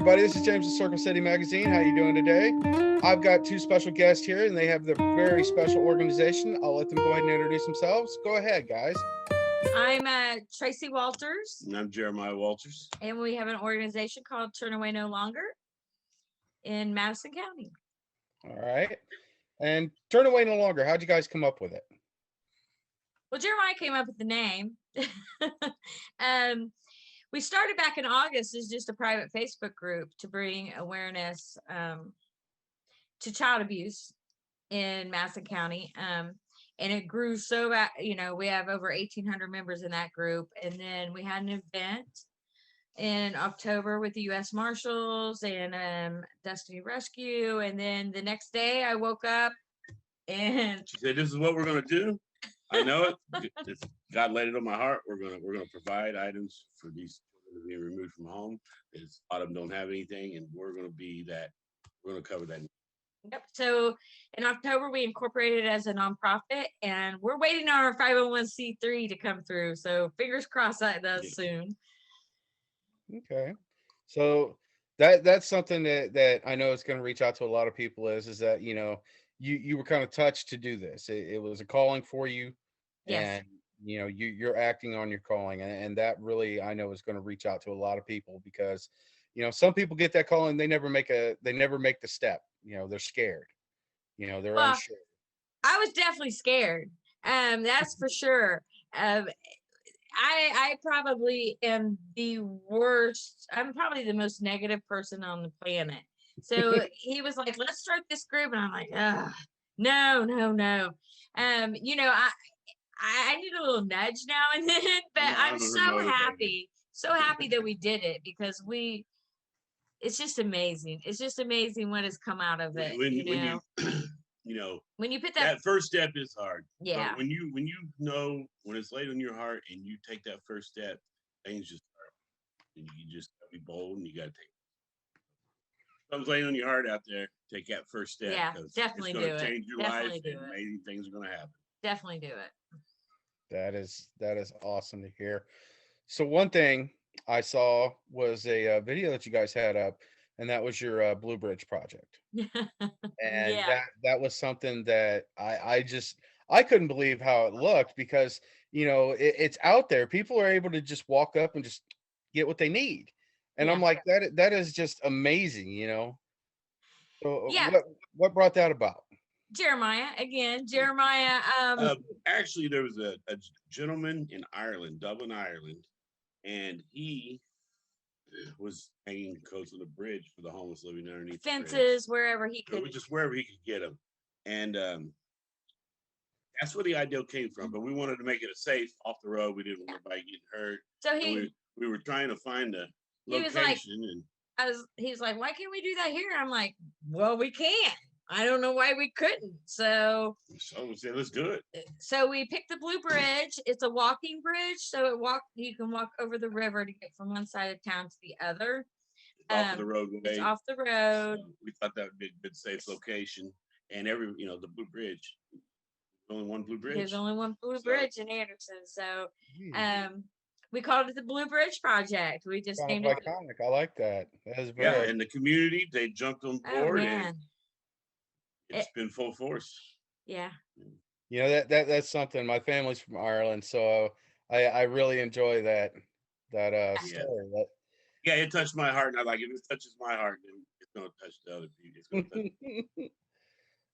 everybody. This is James of Circle City Magazine. How you doing today? I've got two special guests here, and they have the very special organization. I'll let them go ahead and introduce themselves. Go ahead, guys. I'm Tracy Walters. And I'm Jeremiah Walters. And we have an organization called Turn Away No Longer in Madison County. All right. And Turn Away No Longer, how'd you guys come up with it? Well, Jeremiah came up with the name. We started back in August as just a private Facebook group to bring awareness to child abuse in Madison County. And it grew so bad, we have over 1,800 members in that group. And then we had an event in October with the U.S. Marshals and Destiny Rescue. And then the next day I woke up and she said, "This is what we're going to do. I know it. God laid it on my heart. We're going to provide items for these children being removed from home. A lot of them don't have anything, and we're going to be that. We're going to cover that." Yep. So in October, we incorporated as a nonprofit, and we're waiting on our 501c3 to come through. So fingers crossed that does soon. Okay. So that's something that I know is going to reach out to a lot of people is that, you were kind of touched to do this. It was a calling for you. Yes. And, you're acting on your calling. And that really, I know, is going to reach out to a lot of people because, some people get that call and they never make the step. They're scared. They're unsure. I was definitely scared. That's for sure. I probably am the worst. I'm probably the most negative person on the planet. So he was like, "Let's start this group," and I'm like, no. I need a little nudge now and then, but I'm so happy that we did it because it's just amazing. It's just amazing what has come out of it. When you put that first step is hard. Yeah. But when when it's laid on your heart and you take that first step, things just start. And you just gotta be bold and you gotta take it. Something's laying on your heart out there, take that first step. Yeah, definitely do it. It's gonna change your life and amazing things are gonna happen. Definitely do it. That is awesome to hear. So one thing I saw was a video that you guys had up, and that was your Blue Bridge project. And that was something that I couldn't believe how it looked because it's out there. People are able to just walk up and just get what they need, and I'm like that is just amazing. So what brought that about? Jeremiah. Actually, there was a gentleman in Ireland, Dublin, Ireland, and he was hanging coats on the bridge for the homeless living underneath fences, wherever he could. Just wherever he could get them, and that's where the idea came from. But we wanted to make it a safe off the road. We didn't want anybody getting hurt. So we were trying to find a location, he's like, "Why can't we do that here?" I'm like, "Well, we can. I don't know why we couldn't." So we said, "Let's do it." So we picked the Blue Bridge. It's a walking bridge, so you can walk over the river to get from one side of town to the other. Off the roadway. It's off the road. So we thought that would be a good, safe location. And the Blue Bridge. There's only one Blue Bridge. There's only one Blue Bridge in Anderson. So we called it the Blue Bridge Project. We just named it iconic. I like that. That is very and the community, they jumped on board and it's been full force. Yeah. That's something. My family's from Ireland, so I really enjoy that story. It touched my heart, and I like it. If it touches my heart, then it's gonna touch the other people. It's gonna touch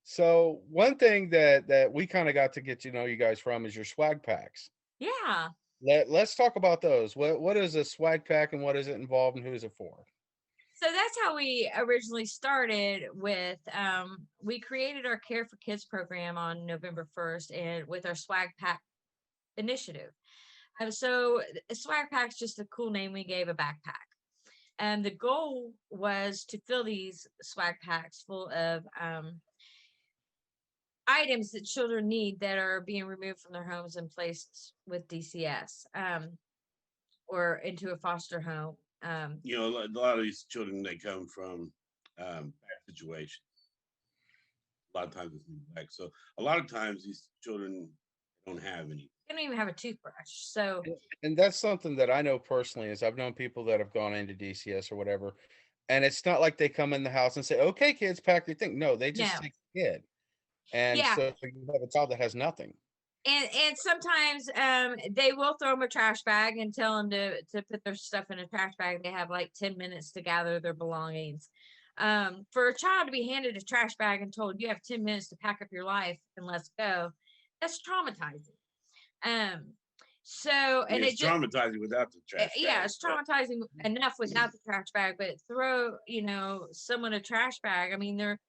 So one thing that we kind of got to get to know you guys from is your swag packs. Yeah. Let's talk about those. What is a swag pack and what is it involved and who is it for? So that's how we originally started with, we created our Care for Kids program on November 1st and with our swag pack initiative. So a swag pack's just a cool name we gave a backpack. And the goal was to fill these swag packs full of items that children need that are being removed from their homes and placed with DCS or into a foster home. a lot of these children, they come from bad situations. A lot of times it's neglect. So a lot of times these children don't have any. They don't even have a toothbrush. So, and that's something that I know personally is I've known people that have gone into DCS or whatever, And it's not like they come in the house and say, "Okay, kids, pack your thing." No, they just No. take the kid. And Yeah. so you have a child that has nothing. And sometimes they will throw them a trash bag and tell them to put their stuff in a trash bag. They have like 10 minutes to gather their belongings. For a child to be handed a trash bag and told you have 10 minutes to pack up your life and let's go, that's traumatizing. Um, so I mean, and it's it just traumatizing without the trash yeah, bag. it's traumatizing enough without the trash bag, but throw, someone a trash bag. I mean, they're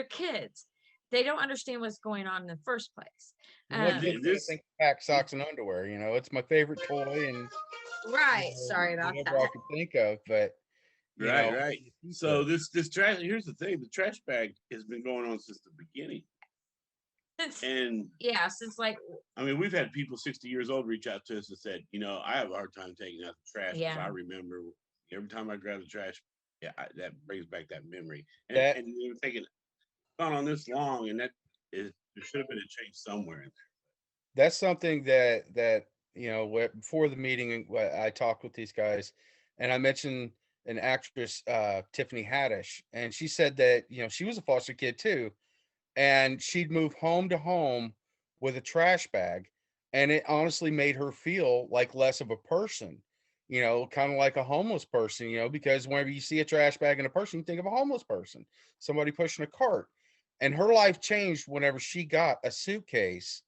kids. They don't understand what's going on in the first place. What kid's gonna This think pack socks and underwear? It's my favorite toy, and Right. Sorry about whatever I that. could think of, but right, what right. do you think So of? this trash. Here's the thing: the trash bag has been going on since the beginning, Since and since like I mean, we've had people 60 years old reach out to us and said, I have a hard time taking out the trash because I yeah. remember every time I grab the trash, yeah, that brings back that memory. And That and you're thinking, gone on this long, and that is there should have been a change somewhere in that's something before the meeting, I talked with these guys, and I mentioned an actress, Tiffany Haddish, and she said that she was a foster kid too, and she'd move home to home with a trash bag, and it honestly made her feel like less of a person, kind of like a homeless person, because whenever you see a trash bag and a person, you think of a homeless person, somebody pushing a cart. And her life changed whenever she got a suitcase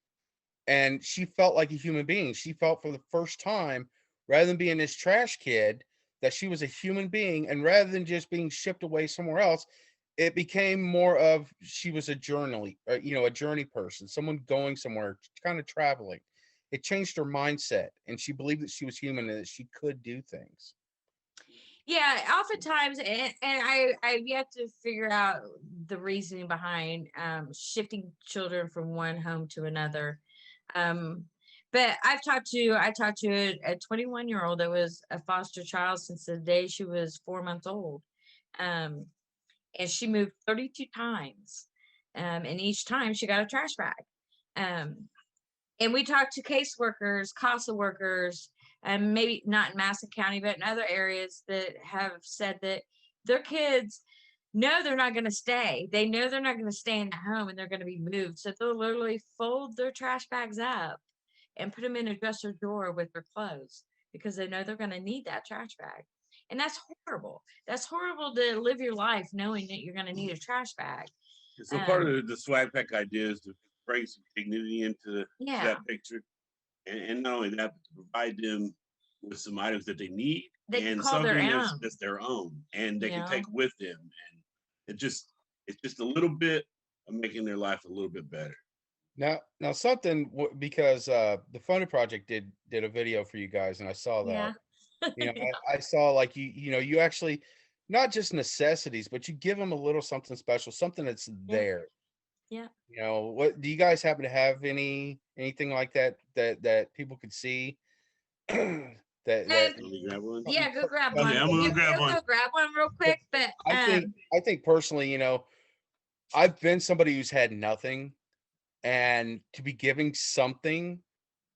and she felt like a human being. She felt for the first time, rather than being this trash kid, that she was a human being. And rather than just being shipped away somewhere else, it became more of she was a a journey person, someone going somewhere, kind of traveling. It changed her mindset, and she believed that she was human and that she could do things. Yeah, oftentimes, and I've yet to figure out the reasoning behind shifting children from one home to another. Um, but I talked to a 21-year-old that was a foster child since the day she was 4 months old. Um, and she moved 32 times. And each time she got a trash bag. Um, and we talked to caseworkers, CASA workers, and maybe not in Madison County, but in other areas that have said that their kids know they're not going to stay. They know they're not going to stay in the home and they're going to be moved. So they'll literally fold their trash bags up and put them in a dresser drawer with their clothes because they know they're going to need that trash bag. And that's horrible. That's horrible to live your life knowing that you're going to need a trash bag. there. So part of the swag pack idea is to bring some dignity into Yeah, that picture, and not only that, but to provide them with some items that they need they can and call their something own. that's their own and they can Yeah. take with them, and it's just a little bit of making their life a little bit better. Now something because the Funded Project did a video for you guys, and I saw that. Yeah. Yeah. I saw like you actually not just necessities, but you give them a little something special, something that's Yeah. there. Yeah. What do you guys happen to have anything like that people could see that Let me grab one. Yeah, go grab Okay, one. I'm gonna You, go grab you'll one. go grab one real quick, but I think personally, I've been somebody who's had nothing, and to be giving something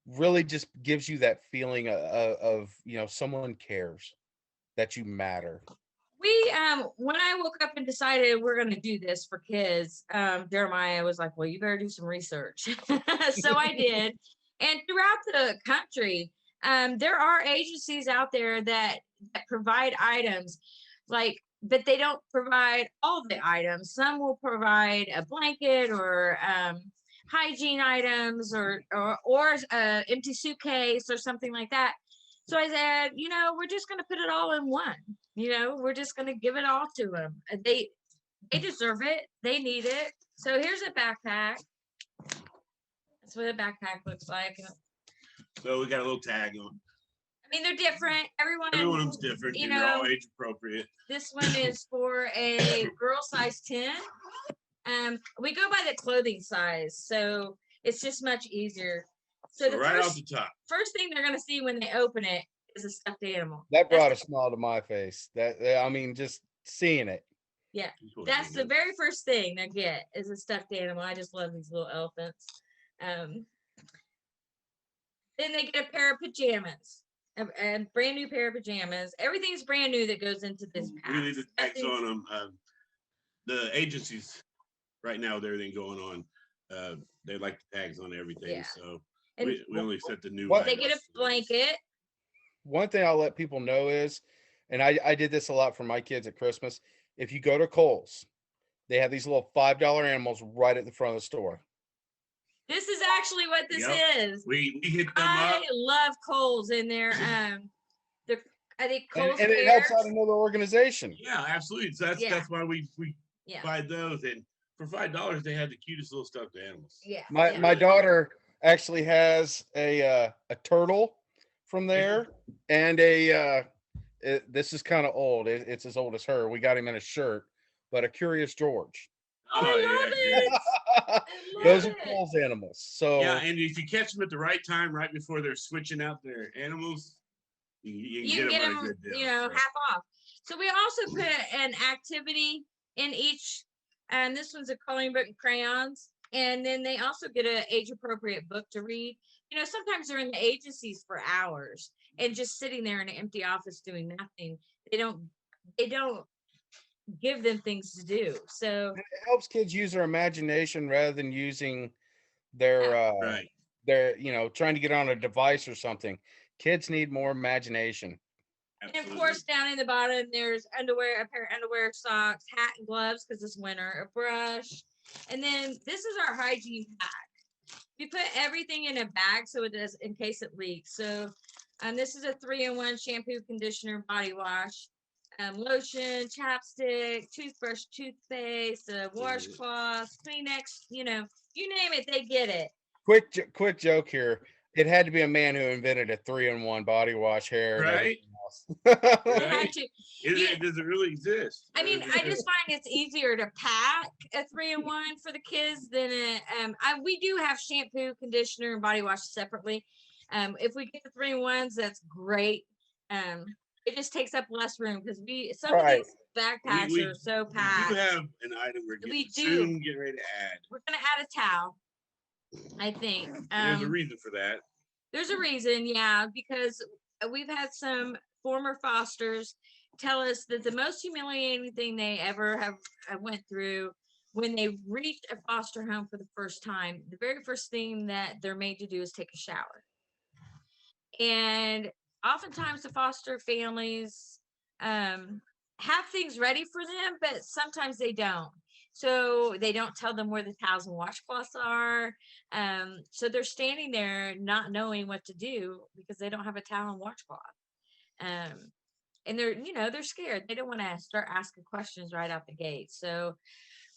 really just gives you that feeling of someone cares, that you matter. we when I woke up and decided we're gonna do this for kids, Jeremiah was like, well, you better do some research. So I did. And throughout the country, there are agencies out there that provide items like, but they don't provide all the items. Some will provide a blanket or hygiene items or empty suitcase or something like that. So I said, we're just going to put it all in one. We're just going to give it all to them. They deserve it. They need it. So here's a backpack. That's what a backpack looks like. So we got a little tag on. I mean, they're different. Everyone's different, and they're all age appropriate. This one is for a girl size 10. We go by the clothing size, so it's just much easier. So the right off the top, first thing they're gonna see when they open it is a stuffed animal. That brought a smile to my face. I mean, just seeing it. Yeah, that's the very first thing they get is a stuffed animal. I just love these little elephants. Then they get a pair of pajamas. a brand new pair of pajamas. Everything's brand new that goes into this We pack. leave the tags on them. The agencies right now with everything going on, they like the tags on everything. Yeah. So And we only set the new What- they get a items. blanket. One thing I'll let people know is, and I did this a lot for my kids at Christmas. If you go to Kohl's, they have these little $5 animals right at the front of the store. This is actually what this Yep. is. We hit them I up. love Kohl's in there. I think And, Kohl's and it helps out Cares. another organization. Yeah, absolutely. So Yeah. that's why we Yeah. buy those. And for $5, they had the cutest little stuffed animals. Yeah. My yeah. my daughter actually has a turtle from there, and this is kind of old. It's as old as her. We got him in a shirt, but a Curious George. Oh, I love it. I Those are love it. Kohl's animals. So Yeah, and if you catch them at the right time, right before they're switching out their animals, you can can get get them them, at a good deal. So. half off. So we also put an activity in each, and this one's a coloring book and crayons. And then they also get an age appropriate book to read. Sometimes they're in the agencies for hours and just sitting there in an empty office doing nothing. They don't give them things to do. So it helps kids use their imagination rather than using their Right. their trying to get on a device or something. Kids need more imagination. And of course, down in the bottom, there's underwear, a pair of underwear, socks, hat and gloves because it's winter, a brush. And then this is our hygiene pack. We put everything in a bag so it does in case it leaks. So this is a 3-in-1 shampoo, conditioner, body wash, lotion, chapstick, toothbrush, toothpaste, washcloth, Kleenex, you name it, they get it. Quick joke here. It had to be a man who invented a 3-in-1 body wash, hair, and Right. everything else. Right. Does it really exist? I mean, I just find it's easier to pack a 3-in-1 for the kids than we do have shampoo, conditioner, and body wash separately. If we get the 3-in-1s, that's great. It just takes up less room because some of these backpacks are so packed. We do have an item we're soon getting ready to add. We're gonna add a towel, I think. There's a reason for that. There's a reason, yeah, because we've had some former fosters tell us that the most humiliating thing they ever have went through when they reached a foster home for the first time, the very first thing that they're made to do is take a shower. And oftentimes the foster families have things ready for them, but sometimes they don't. So they don't tell them where the towels and washcloths are. So they're standing there not knowing what to do because they don't have a towel and washcloth. And they're scared. They don't want to start asking questions right out the gate. So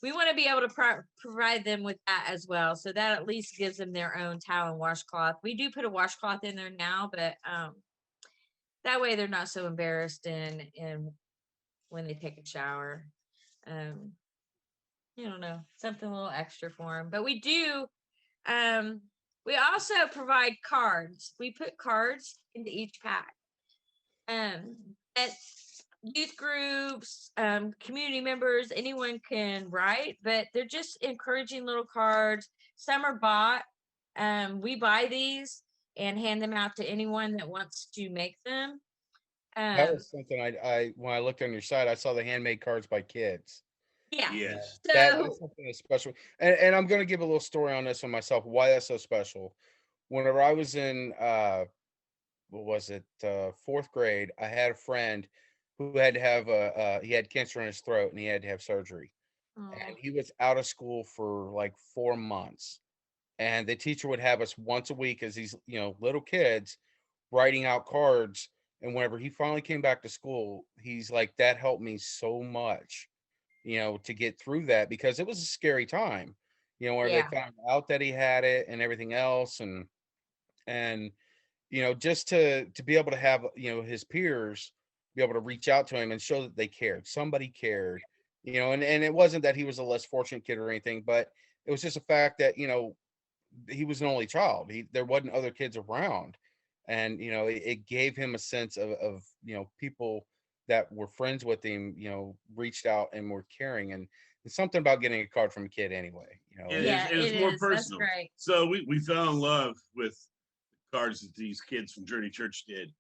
we want to be able to provide them with that as well. So that at least gives them their own towel and washcloth. We do put a washcloth in there now, but that way they're not so embarrassed and when they take a shower. I don't know, something a little extra for them. But we do, we also provide cards. We put cards into each pack. At youth groups, community members, anyone can write, but they're just encouraging little cards. Some are bought. We buy these and hand them out to anyone that wants to make them. That was something I when I looked on your site, I saw the handmade cards by kids. Yeah. Yes. So That's something that's special. And I'm going to give a little story on this one myself, why that's so special. Whenever I was in, what was it, fourth grade, I had a friend who had to have he had cancer in his throat and he had to have surgery. And he was out of school for like 4 months. And the teacher would have us once a week as these, little kids writing out cards. And whenever he finally came back to school, he's like, that helped me so much, to get through that because it was a scary time, where they found out that he had it and everything else. And, just to be able to have, his peers be able to reach out to him and show that they cared, somebody cared, and it wasn't that he was a less fortunate kid or anything, but it was just a fact that, he was an only child. There wasn't other kids around. And, it gave him a sense of people that were friends with him, reached out and were caring. And it's something about getting a card from a kid anyway, It's more personal. That's great. So we fell in love with cards that these kids from Journey Church did.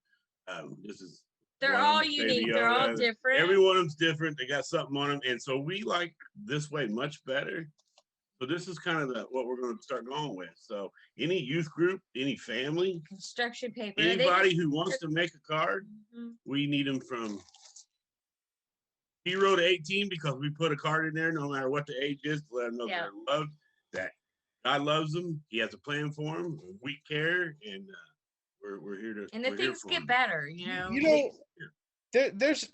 This is they're all unique. They're all different. Every one of them's different. They got something on them, and so we like this way much better. So this is kind of what we're going to start going with. So any youth group, any family, construction paper, anybody who wants to make a card, we need them from 0 to 18 because we put a card in there no matter what the age is to let them know they're loved, that God loves them. He has a plan for them. We care, and we're here to. And the things get better, you know.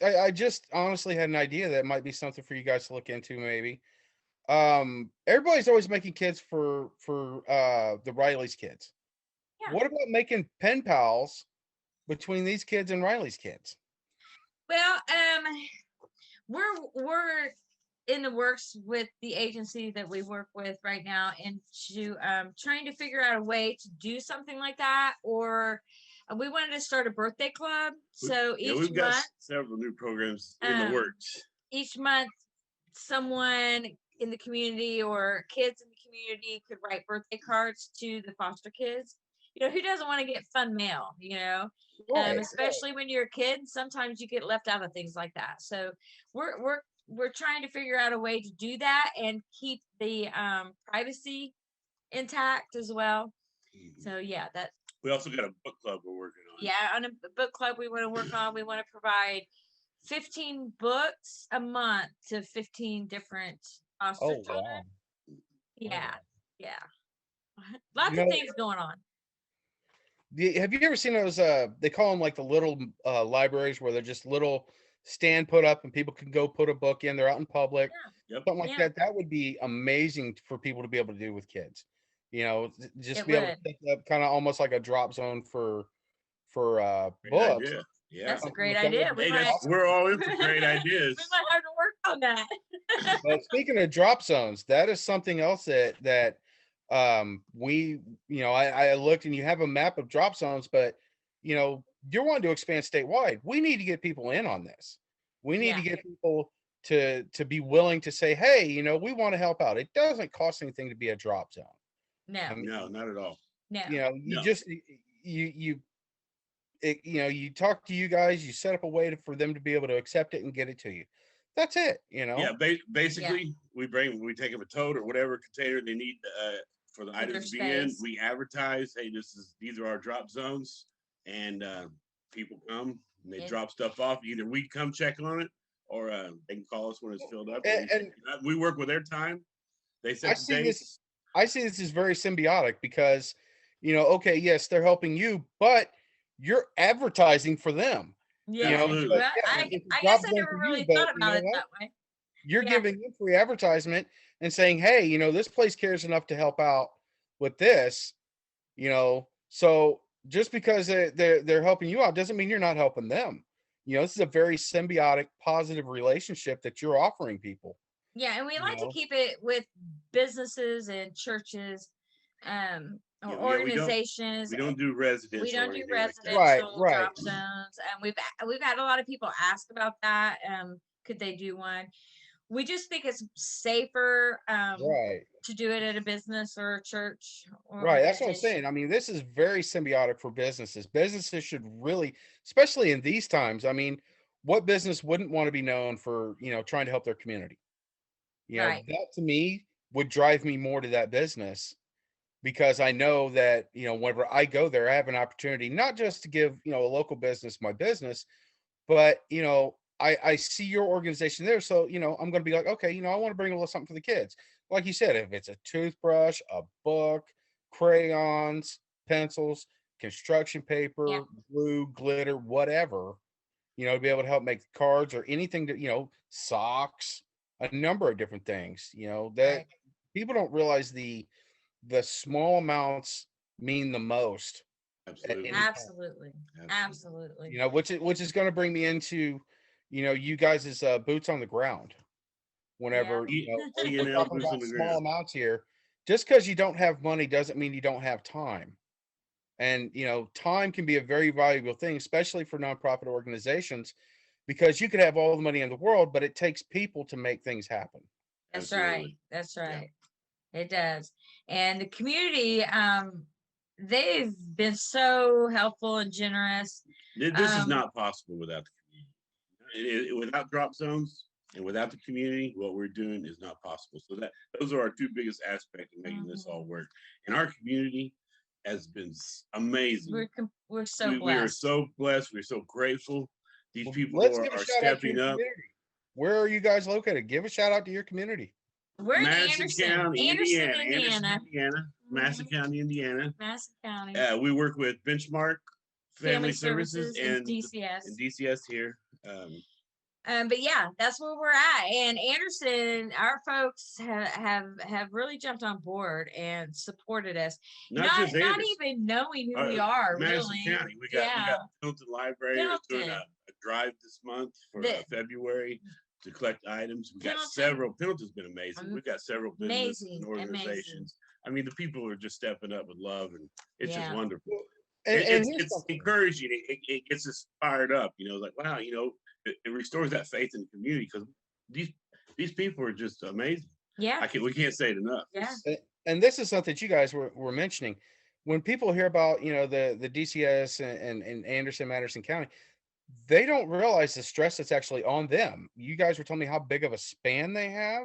I just honestly had an idea that might be something for you guys to look into, maybe. Everybody's always making kids for the Riley's kids. Yeah. What about making pen pals between these kids and Riley's kids? Well, we're in the works with the agency that we work with right now, and to trying to figure out a way to do something like that, or we wanted to start a birthday club. So we've got several new programs in the works. Each month, someone in the community or kids in the community could write birthday cards to the foster kids. You know, who doesn't want to get fun mail, you know, especially when you're a kid, sometimes you get left out of things like that. So we're trying to figure out a way to do that and keep the privacy intact as well. So yeah, we also got a book club we're working on. Yeah, on a book club we want to work on. We want to provide 15 books a month to 15 different foster children. Wow. Yeah. Lots of things going on. Have you ever seen those? They call them like the little libraries where they're just little stand put up and people can go put a book in. They're out in public, something like that. That would be amazing for people to be able to do with kids. You know, just be able to pick up kind of almost like a drop zone for books. Idea. Yeah, that's a great idea. We're all in for great ideas. We might have to work on that. Well, speaking of drop zones, that is something else that we, you know, I looked, and you have a map of drop zones, but you know, you're wanting to expand statewide. We need to get people in on this. We need to get people to be willing to say, hey, you know, we want to help out. It doesn't cost anything to be a drop zone. No, no, not at all. No, you know, you talk to you guys, you set up a way for them to be able to accept it and get it to you. That's it, you know. Yeah, basically, we take them a tote or whatever container they need for the items to be in. We advertise, hey, these are our drop zones, and people come and they drop stuff off. Either we come check on it, or they can call us when it's filled up. And we work with their time. They set the dates. I see this is very symbiotic because, you know, okay, yes, they're helping you, but you're advertising for them. Yeah, you know, well, I guess I never really thought about it that way. You're giving them free advertisement and saying, hey, you know, this place cares enough to help out with this, you know, so just because they're helping you out doesn't mean you're not helping them. You know, this is a very symbiotic, positive relationship that you're offering people. Yeah, and we like to keep it with businesses and churches, or organizations. We don't do residential. We don't do residential like drop zones, and we've had a lot of people ask about that. Could they do one? We just think it's safer to do it at a business or a church. Right, that's what I'm saying. I mean, this is very symbiotic for businesses. Businesses should really, especially in these times. I mean, what business wouldn't want to be known for, you know, trying to help their community? You know, that to me would drive me more to that business, because I know that, you know, whenever I go there, I have an opportunity not just to give, you know, a local business my business, but, you know, I see your organization there. So, you know, I'm going to be like, okay, you know, I want to bring a little something for the kids. Like you said, if it's a toothbrush, a book, crayons, pencils, construction paper, glue, glitter, whatever, you know, to be able to help make cards or anything that, you know, socks, a number of different things, you know, that people don't realize the small amounts mean the most. Absolutely. You know, which is going to bring me into, you know, you guys' boots on the ground. Whenever you know, we're talking about small amounts here, just because you don't have money doesn't mean you don't have time. And you know, time can be a very valuable thing, especially for nonprofit organizations, because you could have all the money in the world, but it takes people to make things happen. That's right. That's right. Yeah. It does. And the community, they've been so helpful and generous. This is not possible without the community. Without drop zones and without the community, what we're doing is not possible. So those are our two biggest aspects of making this all work. And our community has been amazing. We're so blessed. We are so blessed. We're so grateful. These people are stepping up. Where are you guys located? Give a shout out to your community. We're in Madison County, Indiana. Madison County, Indiana. Madison County. We work with Benchmark Family Services and DCS. And DCS here. But yeah, that's where we're at. And Anderson, our folks have really jumped on board and supported us. Not even knowing who we are. Madison really. County. We got Pendleton Library is doing a drive this month for February to collect items. We got several. Pendleton's been amazing. We've got several businesses and organizations. I mean, the people are just stepping up with love, and it's just wonderful. It's encouraging. It gets us fired up. Like, wow, it restores that faith in the community because these people are just amazing. Yeah. We can't say it enough. Yeah. And this is something that you guys were mentioning. When people hear about, the DCS and Anderson, Madison County, they don't realize the stress that's actually on them. You guys were telling me how big of a span they have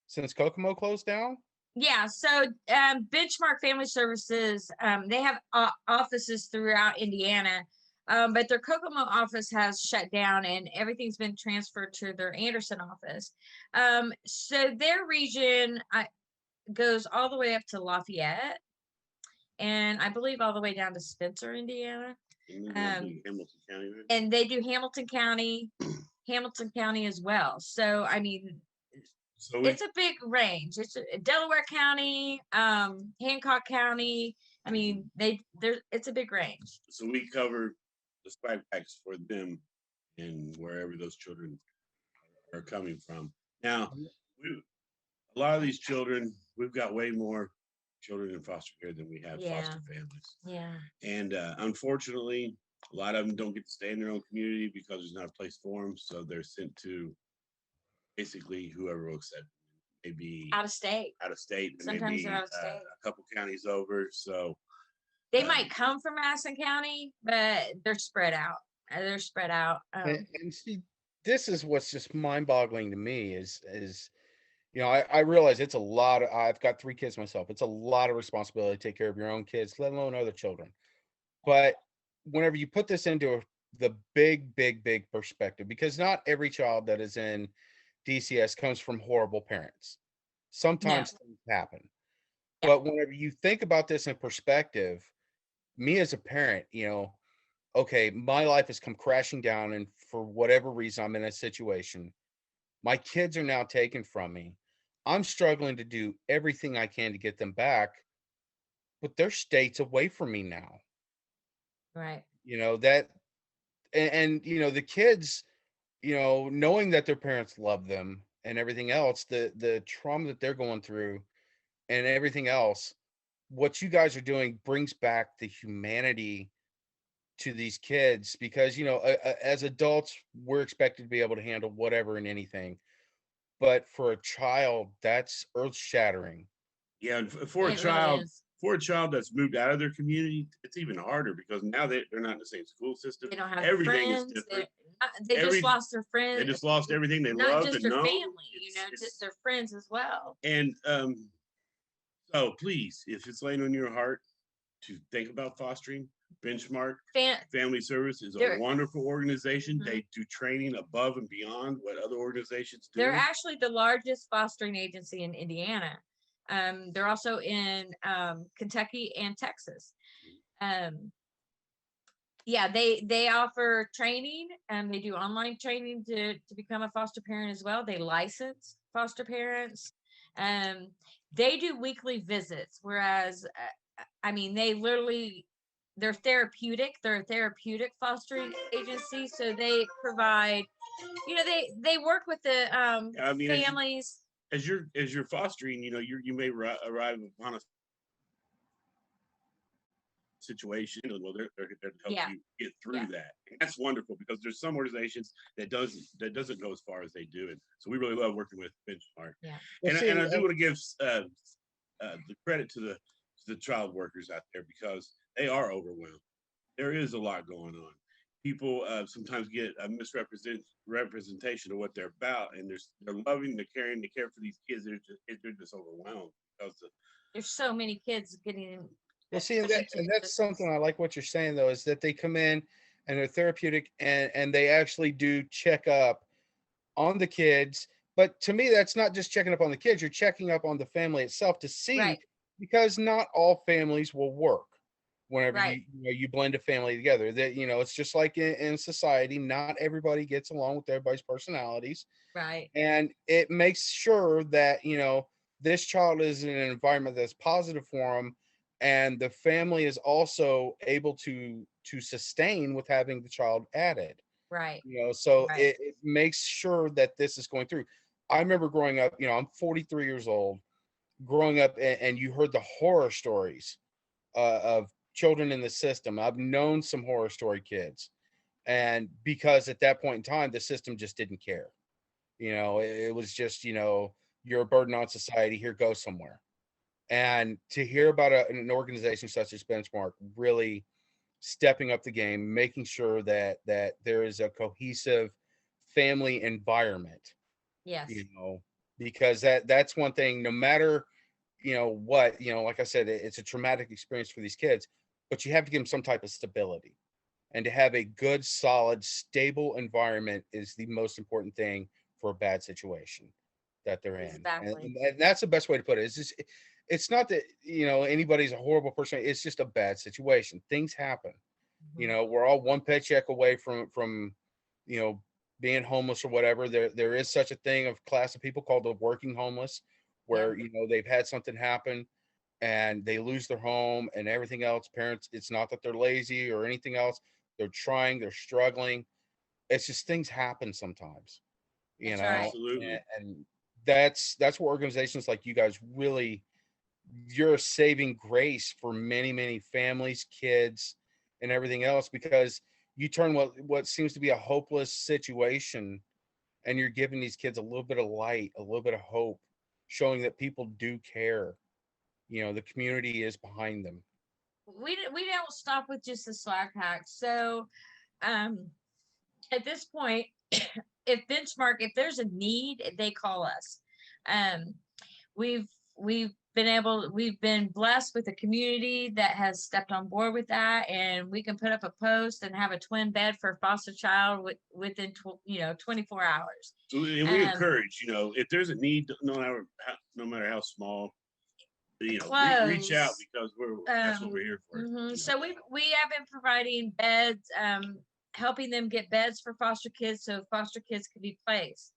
since Kokomo closed down. Yeah, so Benchmark Family Services, they have offices throughout Indiana, but their Kokomo office has shut down and everything's been transferred to their Anderson office. So their region goes all the way up to Lafayette, and I believe all the way down to Spencer, Indiana. Hamilton County, right? And they do Hamilton County as well. So I mean, it's a big range. It's Delaware County, Hancock County. I mean, it's a big range. So we cover the swag packs for them and wherever those children are coming from. Now, a lot of these children, we've got way more children in foster care than we have foster families. Yeah. And unfortunately, a lot of them don't get to stay in their own community because there's not a place for them. So they're sent to basically whoever will accept them. Maybe out of state. Sometimes they're out of state. A couple counties over. So they might come from Madison County, but they're spread out. And see, this is what's just mind-boggling to me is I realize it's a lot of, I've got 3 kids myself. It's a lot of responsibility to take care of your own kids, let alone other children. But whenever you put this into the big perspective, because not every child that is in DCS comes from horrible parents. Sometimes things happen. But whenever you think about this in perspective, me as a parent, okay, my life has come crashing down, and for whatever reason, I'm in a situation. My kids are now taken from me. I'm struggling to do everything I can to get them back, but they're states away from me now. Right. The kids, knowing that their parents love them and everything else, the trauma that they're going through and everything else, what you guys are doing brings back the humanity to these kids, because as adults we're expected to be able to handle whatever and anything, but for a child that's earth-shattering. Yeah, and for a child that's moved out of their community, it's even harder because now they're not in the same school system. They don't have everything friends. is different. They just lost their friends. They just lost everything they not loved just and their known. Family, just their friends as well. And so please, if it's laying on your heart to think about fostering, Benchmark Family Service is a wonderful organization. Mm-hmm. They do training above and beyond what other organizations do. They're actually the largest fostering agency in Indiana. They're also in Kentucky and Texas. They offer training, and they do online training to become a foster parent as well. They license foster parents. They do weekly visits, whereas they're therapeutic. They're a therapeutic fostering agency, so they provide, they work with the families. As you're fostering, you may arrive upon a situation. Well, they're to help you get through that. And that's wonderful because there's some organizations that doesn't go as far as they do, and so we really love working with Benchmark. Yeah, and I do want to give the credit to the child workers out there because they are overwhelmed. There is a lot going on, people sometimes get a misrepresentation of what they're about, and they're loving, they're caring, they care for these kids. They're just overwhelmed because there's so many kids getting Well, see, put into and the that's something systems. I like what you're saying though, is that they come in and they're therapeutic and they actually do check up on the kids. But to me, that's not just checking up on the kids, you're checking up on the family itself to see, Right, because not all families will work whenever right, you blend a family together. That it's just like in society, not everybody gets along with everybody's personalities. right, And it makes sure that this child is in an environment that's positive for them, and the family is also able to sustain with having the child added. right, So right. it makes sure that this is going through. I remember growing up, I'm 43 years old, growing up, and you heard the horror stories of children in the system. I've known some horror story kids, and because at that point in time the system just didn't care. It was just, you're a burden on society, here, go somewhere. And to hear about an organization such as Benchmark really stepping up the game, making sure that there is a cohesive family environment, you Yes, know, because that's one thing. No matter what, like I said, it's a traumatic experience for these kids, but you have to give them some type of stability, and to have a good, solid, stable environment is the most important thing for a bad situation that they're in. And, exactly. and that's the best way to put it. It's just, it's not that anybody's a horrible person. It's just a bad situation. Things happen. Mhm. We're all one paycheck away from you know being homeless or whatever. There is such a thing of class of people called the working homeless, Yep, where they've had something happen and they lose their home and everything else. Parents, it's not that they're lazy or anything else. They're trying, they're struggling. It's just things happen sometimes, that's right. absolutely. and that's where organizations like you guys really, you're a saving grace for many, many families, kids, and everything else, because you turn what seems to be a hopeless situation, and you're giving these kids a little bit of light, a little bit of hope, showing that people do care. The community is behind them. We don't stop with just the swag hacks. So um at this point, if there's a need, they call us. Um we've we've been blessed with a community that has stepped on board with that, and we can put up a post and have a twin bed for a foster child within 24 hours. So we Um encourage, if there's a need, no matter how small, reach out, clothes. because that's what we're here for. So we have been providing beds, helping them get beds for foster kids so foster kids can be placed.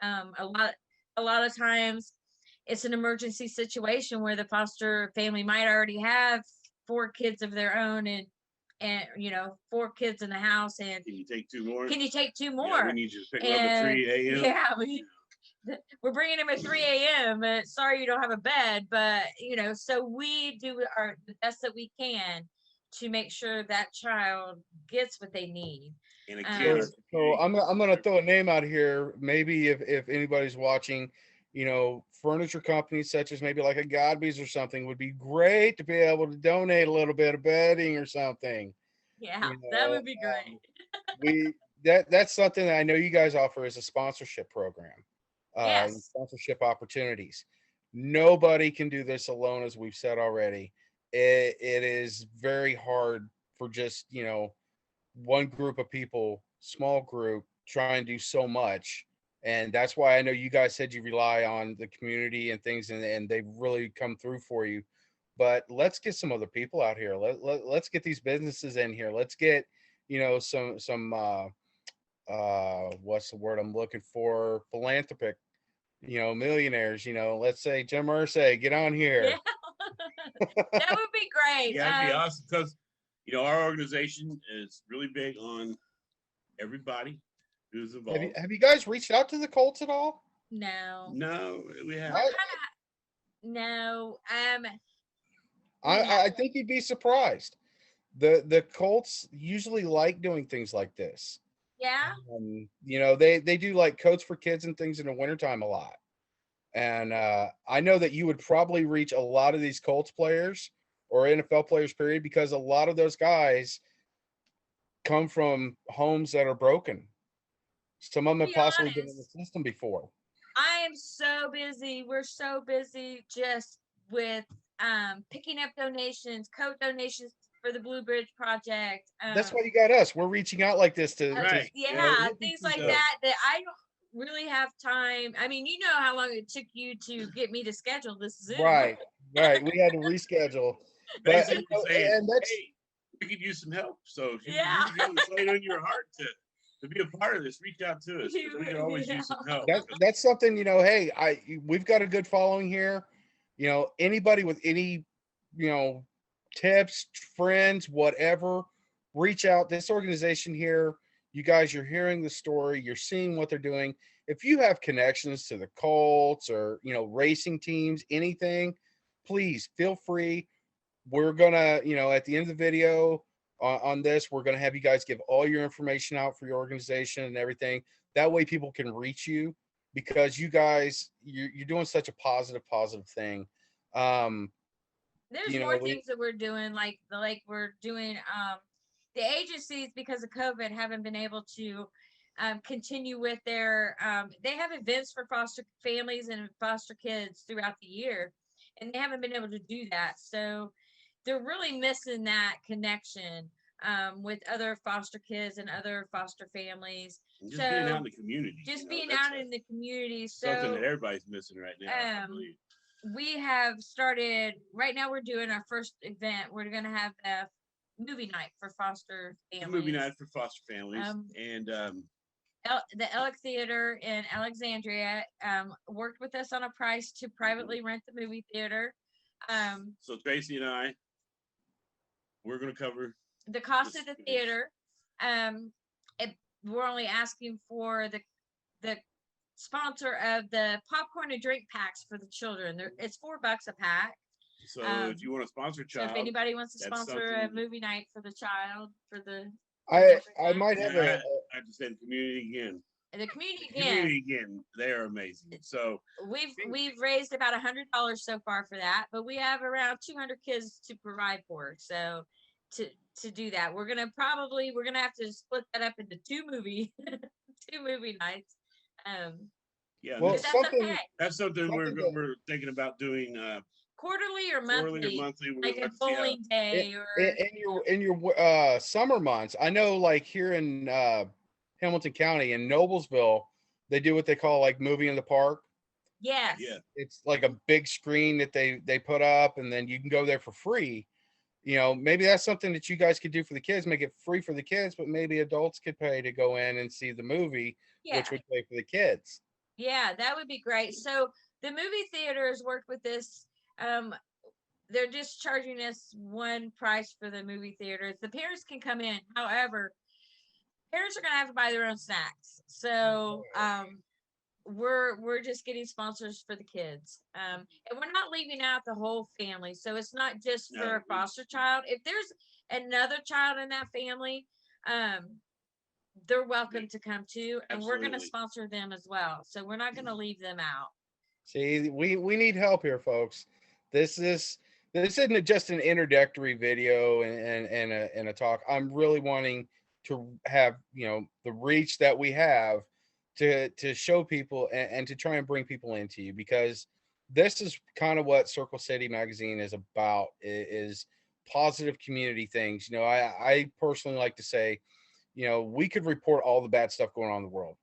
Um, a lot a lot of times it's an emergency situation where the foster family might already have four kids of their own, and four kids in the house, and Can you take two more? can you take two Yeah, we more? need you to pick them up at And 3 a.m. yeah, we're bringing him at 3 a.m. Sorry you don't have a bed, but so we do the best that we can to make sure that child gets what they need. And again, Um, So I'm gonna throw a name out here. Maybe if anybody's watching, furniture companies such as maybe like a Godby's or something would be great to be able to donate a little bit of bedding or something. yeah, You that know, would be great. we that's something that I know you guys offer as a sponsorship program, Yes, sponsorship opportunities. Nobody can do this alone, as we've said already. It is very hard for just one group of people, small group, try and do so much. And that's why I know you guys said you rely on the community and things, and they've really come through for you. But let's get some other people out here. Let's get these businesses in here. Let's get, some what's the word I'm looking for? Philanthropic, millionaires, let's say Jim Irsay, get on yeah, here. that would be great. yeah, it'd be awesome because our organization is really big on everybody who's Have you involved. have you guys reached out to the Colts at all? No, No, we we're have. I, kind of no. We I haven't. think you'd be surprised. The Colts usually like doing things like this. Yeah, They do like coats for kids and things in the wintertime a lot. And I know that you would probably reach a lot of these Colts players or NFL players, period, because a lot of those guys come from homes that are broken. Some of them have Be possibly been in the honest, system before. I am so busy. We're so busy just with picking up donations, coat donations for the Blue Bridge Project. That's why you got us. We're reaching out like this to Right. Yeah. Yeah, hit these things like people. that I don't really have time. I mean, you know how long it took you to get me to schedule this Zoom. Right, right. We had to reschedule, but Basically saying, and that's hey, we could use some help. So if Yeah. it's laying on your heart to be a part of this, reach out to us because we can always use some help. that's something, hey, we've got a good following here. Anybody with any, tips, friends, whatever, reach out. This organization here, you guys, you're hearing the story, you're seeing what they're doing. If you have connections to the Colts or racing teams, anything, please feel free. We're gonna, at the end of the video on this, we're gonna have you guys give all your information out for your organization and everything. That way, people can reach you because you guys, you're doing such a positive thing. Um, There's more things that we're doing, like we're doing the agencies, because of COVID, haven't been able to continue with their they have events for foster families and foster kids throughout the year, and they haven't been able to do that. So they're really missing that connection with other foster kids and other foster families. Just being out in the community. Just being out in the community. Something that everybody's missing right now, I believe. We have started, right now we're doing our first event. We're going to have a movie night for foster families. Movie night for foster families. And the Ellick Theater in Alexandria worked with us on a price to privately rent the movie theater. So Tracy and I, we're going to cover the cost of the theater. We're only asking for the sponsor of the popcorn and drink packs for the children. It's $4 a pack. So if you want to sponsor a child, so if anybody wants to sponsor a movie night for the child, for the I might have I have to say the community again. The community again, they are amazing. So we've raised about $100 so far for that, but we have around 200 kids to provide for. So to do that, we're gonna have to split that up into two movie nights. Yeah, well, that's something we're thinking about doing quarterly or monthly, like a bowling day or in your summer months. I know, like here in Hamilton County in Noblesville, they do what they call like movie in the park. Yes. Yeah. It's like a big screen that they put up, and then you can go there for free. Maybe that's something that you guys could do for the kids, make it free for the kids, but maybe adults could pay to go in and see the movie, which would pay for the kids. Yeah, that would be great. So the movie theaters worked with this. They're just charging us one price for the movie theaters. The parents can come in. However, parents are going to have to buy their own snacks. So we're just getting sponsors for the kids, and we're not leaving out the whole family. So it's not just for a foster child. If there's another child in that family, they're welcome to come too, and we're going to sponsor them as well. So we're not going to leave them out. See, we need help here, folks. This isn't just an introductory video and a talk. I'm really wanting to have the reach that we have to show people and to try and bring people into you, because this is kind of what Circle City Magazine is about, is positive community things. I personally like to say, we could report all the bad stuff going on in the world.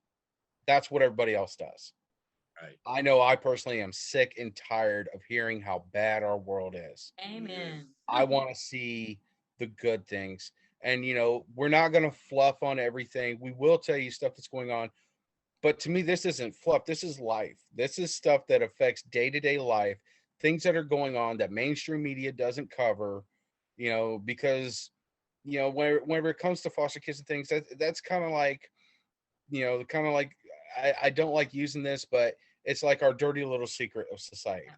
That's what everybody else does. Right. I know I personally am sick and tired of hearing how bad our world is. Amen. I want to see the good things. And, we're not going to fluff on everything. We will tell you stuff that's going on. But to me, this isn't fluff. This is life. This is stuff that affects day-to-day life, things that are going on that mainstream media doesn't cover, because, whenever it comes to foster kids and things, that's kind of like, I don't like using this, but it's like our dirty little secret of society.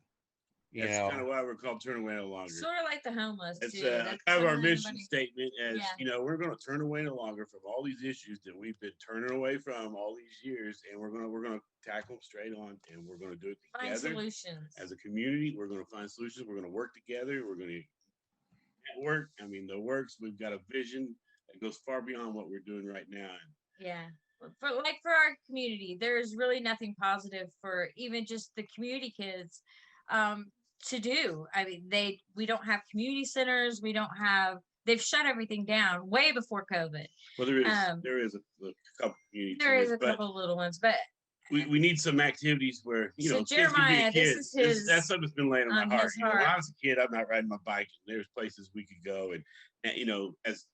That's kind of why we're called Turn Away No Longer. Sort of like the homeless. It's kind of our mission statement, as we're going to turn away no longer from all these issues that we've been turning away from all these years, and we're going to tackle them straight on, and we're going to do it together. Find solutions as a community. We're going to find solutions. We're going to work together. We're going to network. I mean, the works. We've got a vision It goes far beyond what we're doing right now. Yeah. For our community, there's really nothing positive for even just the community kids to do. I mean, we don't have community centers. They've shut everything down way before COVID. Well, there is a couple community There is centers, a couple of little ones, but we need some activities where so kids can be Jeremiah, kids. That's something that's been laying on my heart. When I was a kid, I'm not riding my bike. And there's places we could go, and as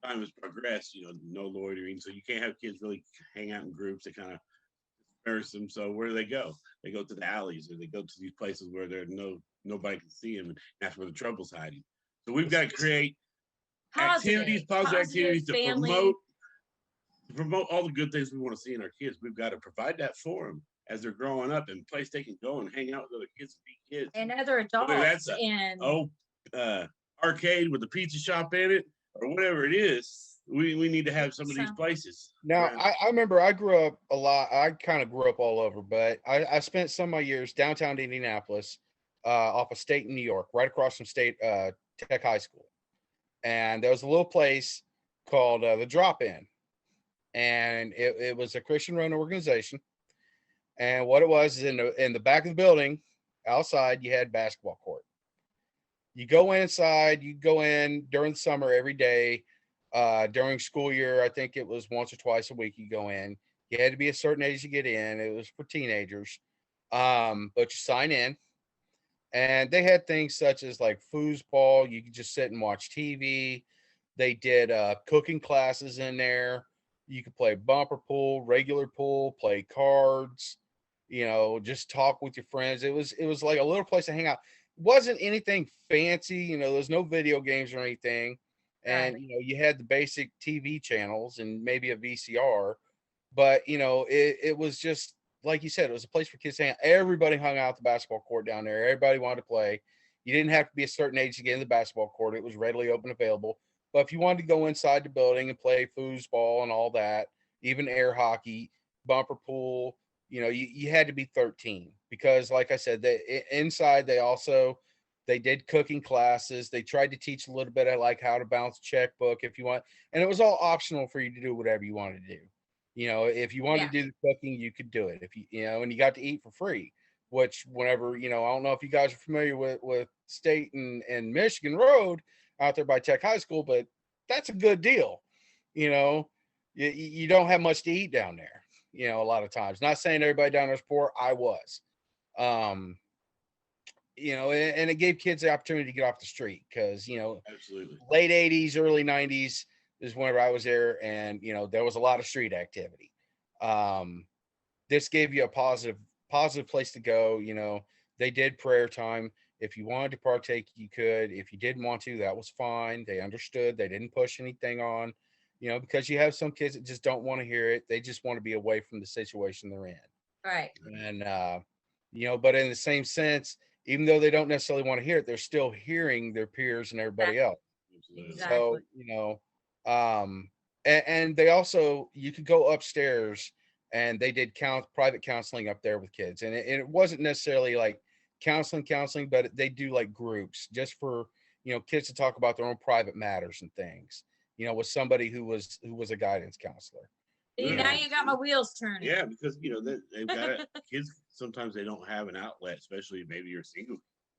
time has progressed, no loitering, so you can't have kids really hang out in groups. They kind of disperse them. So where do they go? They go to the alleys, or they go to these places where nobody can see them, and that's where the trouble's hiding. So we've got to create positive activities to promote all the good things we want to see in our kids. We've got to provide that for them as they're growing up, and place they can go and hang out with other kids and be kids and other adults. That's arcade with a pizza shop in it, or whatever it is. We need to have some of these places. Now, I remember I grew up a lot. I kind of grew up all over, but I spent some of my years downtown Indianapolis, off of State in New York, right across from State Tech High School. And there was a little place called the Drop-In. And it was a Christian-run organization. And what it was is in the back of the building, outside, you had basketball court. You go inside, you go in during the summer every day. During school year, I think it was once or twice a week you go in. You had to be a certain age to get in. It was for teenagers. But you sign in. And they had things such as like foosball. You could just sit and watch TV. They did cooking classes in there. You could play bumper pool, regular pool, play cards, just talk with your friends. It was like a little place to hang out. It wasn't anything fancy, there's no video games or anything. And you had the basic TV channels and maybe a VCR, but it was just like you said, it was a place for kids to hang out. Everybody hung out at the basketball court down there. Everybody wanted to play. You didn't have to be a certain age to get in the basketball court. It was readily open available. But if you wanted to go inside the building and play foosball and all that, even air hockey, bumper pool, you had to be 13 because, like I said, inside they did cooking classes. They tried to teach a little bit of like how to balance a checkbook if you want, and it was all optional for you to do whatever you wanted to do. If you wanted to do the cooking, you could do it. If and you got to eat for free, which whenever, I don't know if you guys are familiar with State and Michigan Road out there by Tech High School, but that's a good deal. You don't have much to eat down there, a lot of times. Not saying everybody down there is poor. I was. And it gave kids the opportunity to get off the street because, absolutely, late 80s, early 90s is whenever I was there, and, there was a lot of street activity. This gave you a positive place to go. They did prayer time. If you wanted to partake, you could. If you didn't want to, that was fine. They understood. They didn't push anything on, because you have some kids that just don't want to hear it. They just want to be away from the situation they're in. Right. And, but in the same sense, even though they don't necessarily want to hear it, they're still hearing their peers and everybody else. Exactly. So, and they also, you could go upstairs and they did private counseling up there with kids. And it wasn't necessarily like counseling, but they do like groups just for, kids to talk about their own private matters and things, with somebody who was a guidance counselor. Now you got my wheels turning. Yeah, because they've got kids. Sometimes they don't have an outlet, especially maybe you're single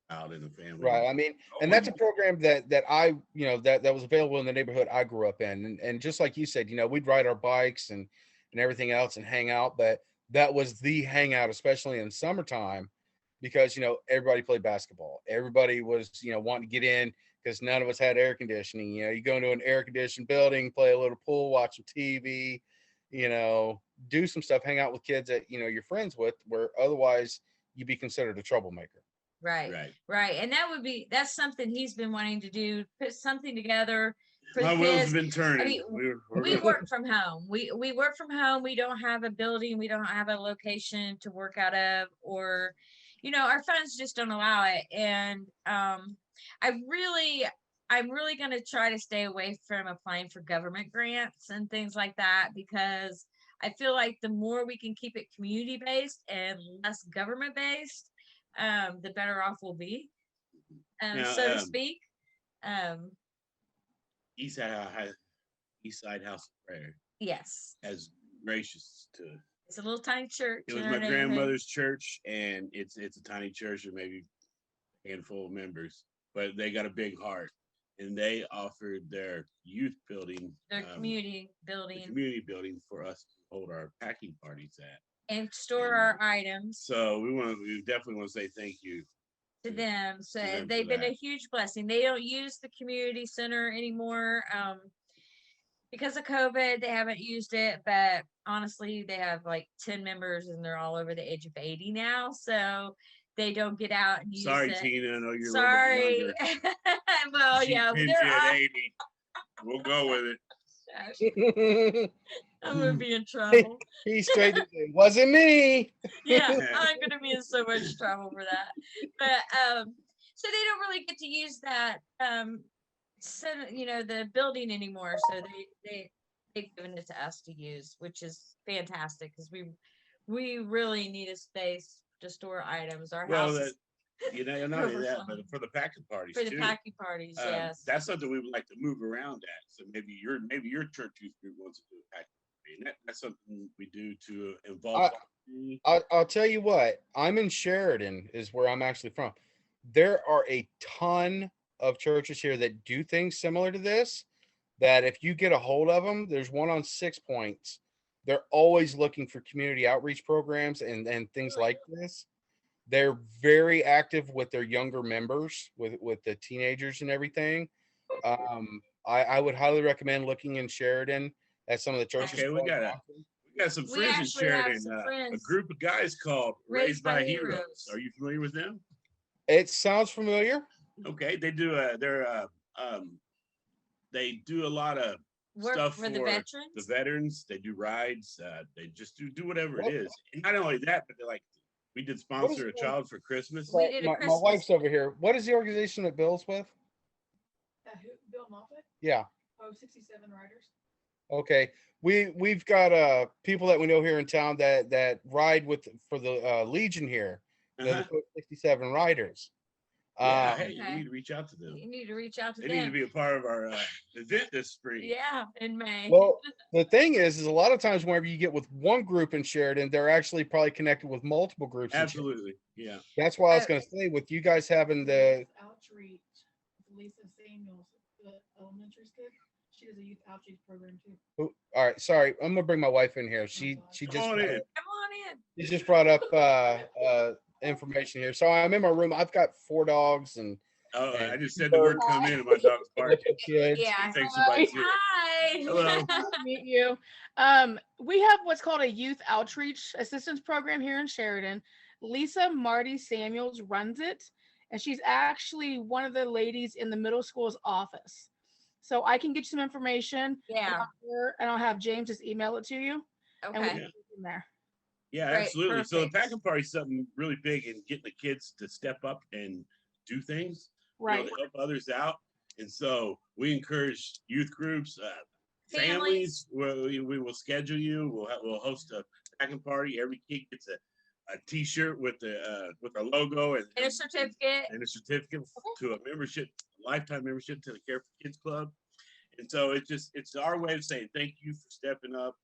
out in the family. Right. I mean, and that's a program that I, that was available in the neighborhood I grew up in. And just like you said, we'd ride our bikes and everything else and hang out, but that was the hangout, especially in summertime, because, everybody played basketball. Everybody was, wanting to get in because none of us had air conditioning. You go into an air conditioned building, play a little pool, watch some TV, do some stuff, hang out with kids that, you're friends with, where otherwise you'd be considered a troublemaker. Right. And that's something he's been wanting to do, put something together for my the wheels kids. have been turning. I mean, we work from home. We work from home. We don't have a building. We don't have a location to work out of, or, our funds just don't allow it. And I'm really going to try to stay away from applying for government grants and things like that, because I feel like the more we can keep it community based and less government based, the better off we'll be, so to speak. Eastside Eastside House of Prayer. Yes. As gracious to. It's a little tiny church. It was my grandmother's church, and it's a tiny church of maybe a handful of members, but they got a big heart, and they offered their youth building, their community building for us to hold our packing parties at and store our items. So we definitely want to say thank you to them. So they've been a huge blessing. They don't use the community center anymore. Because of COVID, they haven't used it, but honestly, they have like 10 members and they're all over the age of 80 now. So they don't get out and use it. Sorry, Tina, I know you're sorry. Well, she yeah, pinned you at 80. We'll go with it. I'm gonna be in trouble. He's straight to say, wasn't me. Yeah, I'm gonna be in so much trouble for that. But so they don't really get to use that the building anymore. So they've given it to us to use, which is fantastic because we really need a space to store items. Our house. Not only that, but for the packing parties. For the packing parties, yes. That's something we would like to move around at. So maybe your church youth group wants to do a packing party, and that's something we do to involve. I'll tell you what. I'm in Sheridan, is where I'm actually from. There are a ton of churches here that do things similar to this. That if you get a hold of them, there's one on 6 Points. They're always looking for community outreach programs and things like this. They're very active with their younger members, with the teenagers and everything. I would highly recommend looking in Sheridan at some of the churches. Okay, we got some friends in Sheridan. A group of guys called Raised by Heroes. Are you familiar with them? It sounds familiar. Okay, they do they do a lot of stuff for the veterans. They do rides. They just do whatever it is. And not only that, but they're like, we did sponsor a child for Christmas. My wife's over here. What is the organization that Bill's with? Bill Moffat? Yeah. 67 Riders. Okay. We've got people that we know here in town that ride for the Legion here. The 67 Riders. You need to reach out to them. You need to reach out to them. They need to be a part of our event this spring. Yeah, in May. Well, the thing is a lot of times whenever you get with one group in Sheridan, they're actually probably connected with multiple groups. Absolutely, yeah. That's why I was going to say, with you guys having the outreach, Lisa Samuels, the elementary school, she does a youth outreach program too. All right, sorry, I'm gonna bring my wife in here. She just come on in. She just brought up information here. So I'm in my room. I've got 4 dogs and I just said the word come in and my dog's barking. Yeah. Hi. Hello. Nice to meet you. We have what's called a youth outreach assistance program here in Sheridan. Lisa Marty Samuels runs it, and she's actually one of the ladies in the middle school's office. So I can get you some information. Yeah. And I'll have James just email it to you. Okay. And we can get in there. Yeah, Great, absolutely. perfect. So the packing party is something really big in getting the kids to step up and do things, right? To help others out. And so we encourage youth groups, families. We will schedule you. We'll host a packing party. Every kid gets a T-shirt with our logo and a certificate. And a certificate to a membership, lifetime membership to the Care for Kids Club. And so it's our way of saying thank you for stepping up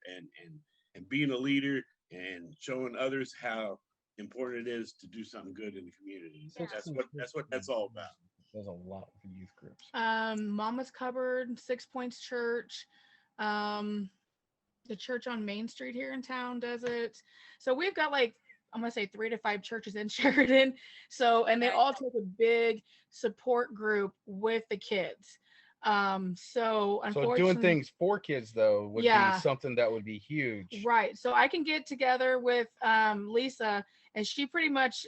and being a leader and showing others how important it is to do something good in the community. So that's what that's all about. There's a lot for youth groups. Mama's Cupboard, 6 Points Church, the church on Main Street here in town does it. So we've got I'm gonna say 3 to 5 churches in Sheridan. So, and they all take a big support group with the kids. So unfortunately, doing things for kids though would be something that would be huge. Right. So I can get together with Lisa, and she pretty much,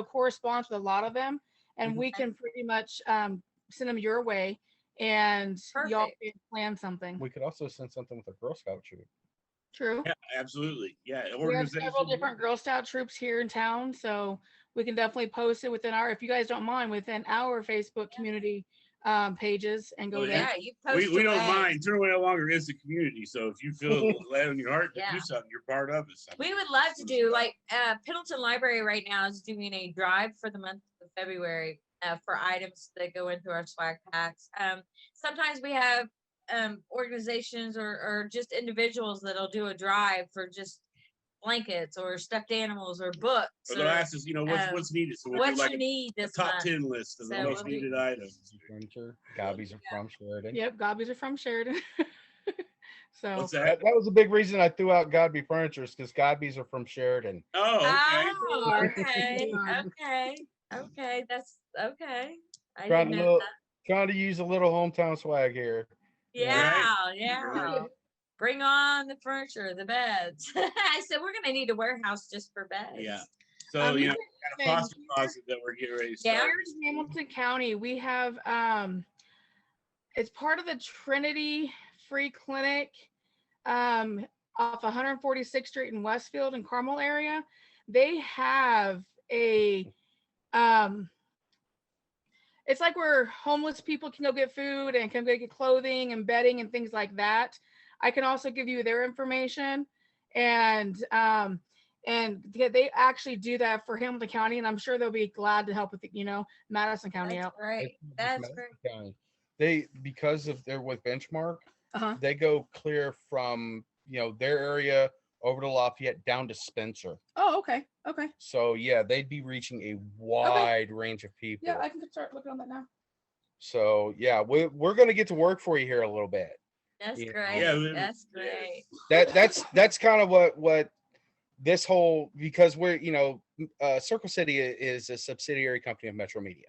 corresponds with a lot of them, and we can pretty much send them your way, and y'all can plan something. We could also send something with a Girl Scout troop. True. Yeah, absolutely. Yeah. We have several different Girl Scout troops here in town, so we can definitely post it if you guys don't mind, within our Facebook community pages and go there. Yeah, you post we don't mind. Turn Away No Longer is the community. So if you feel led on your heart to do something, you're part of it. We would love to do Pendleton Library right now is doing a drive for the month of February for items that go into our swag packs. Sometimes we have organizations or just individuals that'll do a drive for just blankets or stuffed animals or books. Or they'll ask us, what's needed. So we'll do What like you need a this top month. 10 list of the So most we'll needed items. Furniture. Gobbies are from Sheridan. Yep, Gobbies are from Sheridan. So What's that? That was a big reason I threw out Godby Furniture, is because Godby's are from Sheridan. Oh, okay. Oh, okay. They are. Okay. That's okay. I Trying didn't to know little, that. trying to use a little hometown swag here. Yeah. Right. Bring on the furniture, the beds. I said we're gonna need a warehouse just for beds. Yeah. So, you got a can- pasta closet that we're getting ready to Yeah. start. Here in Hamilton County, we have it's part of the Trinity Free Clinic off 146th Street in Westfield and Carmel area. They have a it's like where homeless people can go get food and can go get clothing and bedding and things like that. I can also give you their information, and they actually do that for Hamilton County, and I'm sure they'll be glad to help with Madison County That's out. great. That's great. County. They, because of they're with Benchmark, Uh-huh. they go clear from their area over to Lafayette down to Spencer. Oh, okay. So yeah, they'd be reaching a wide range of people. Yeah, I can start looking on that now. So yeah, we're gonna get to work for you here a little bit. That's Yeah. great. Yeah, That's great. That's kind of what this whole, because we're Circle City is a subsidiary company of Metro Media.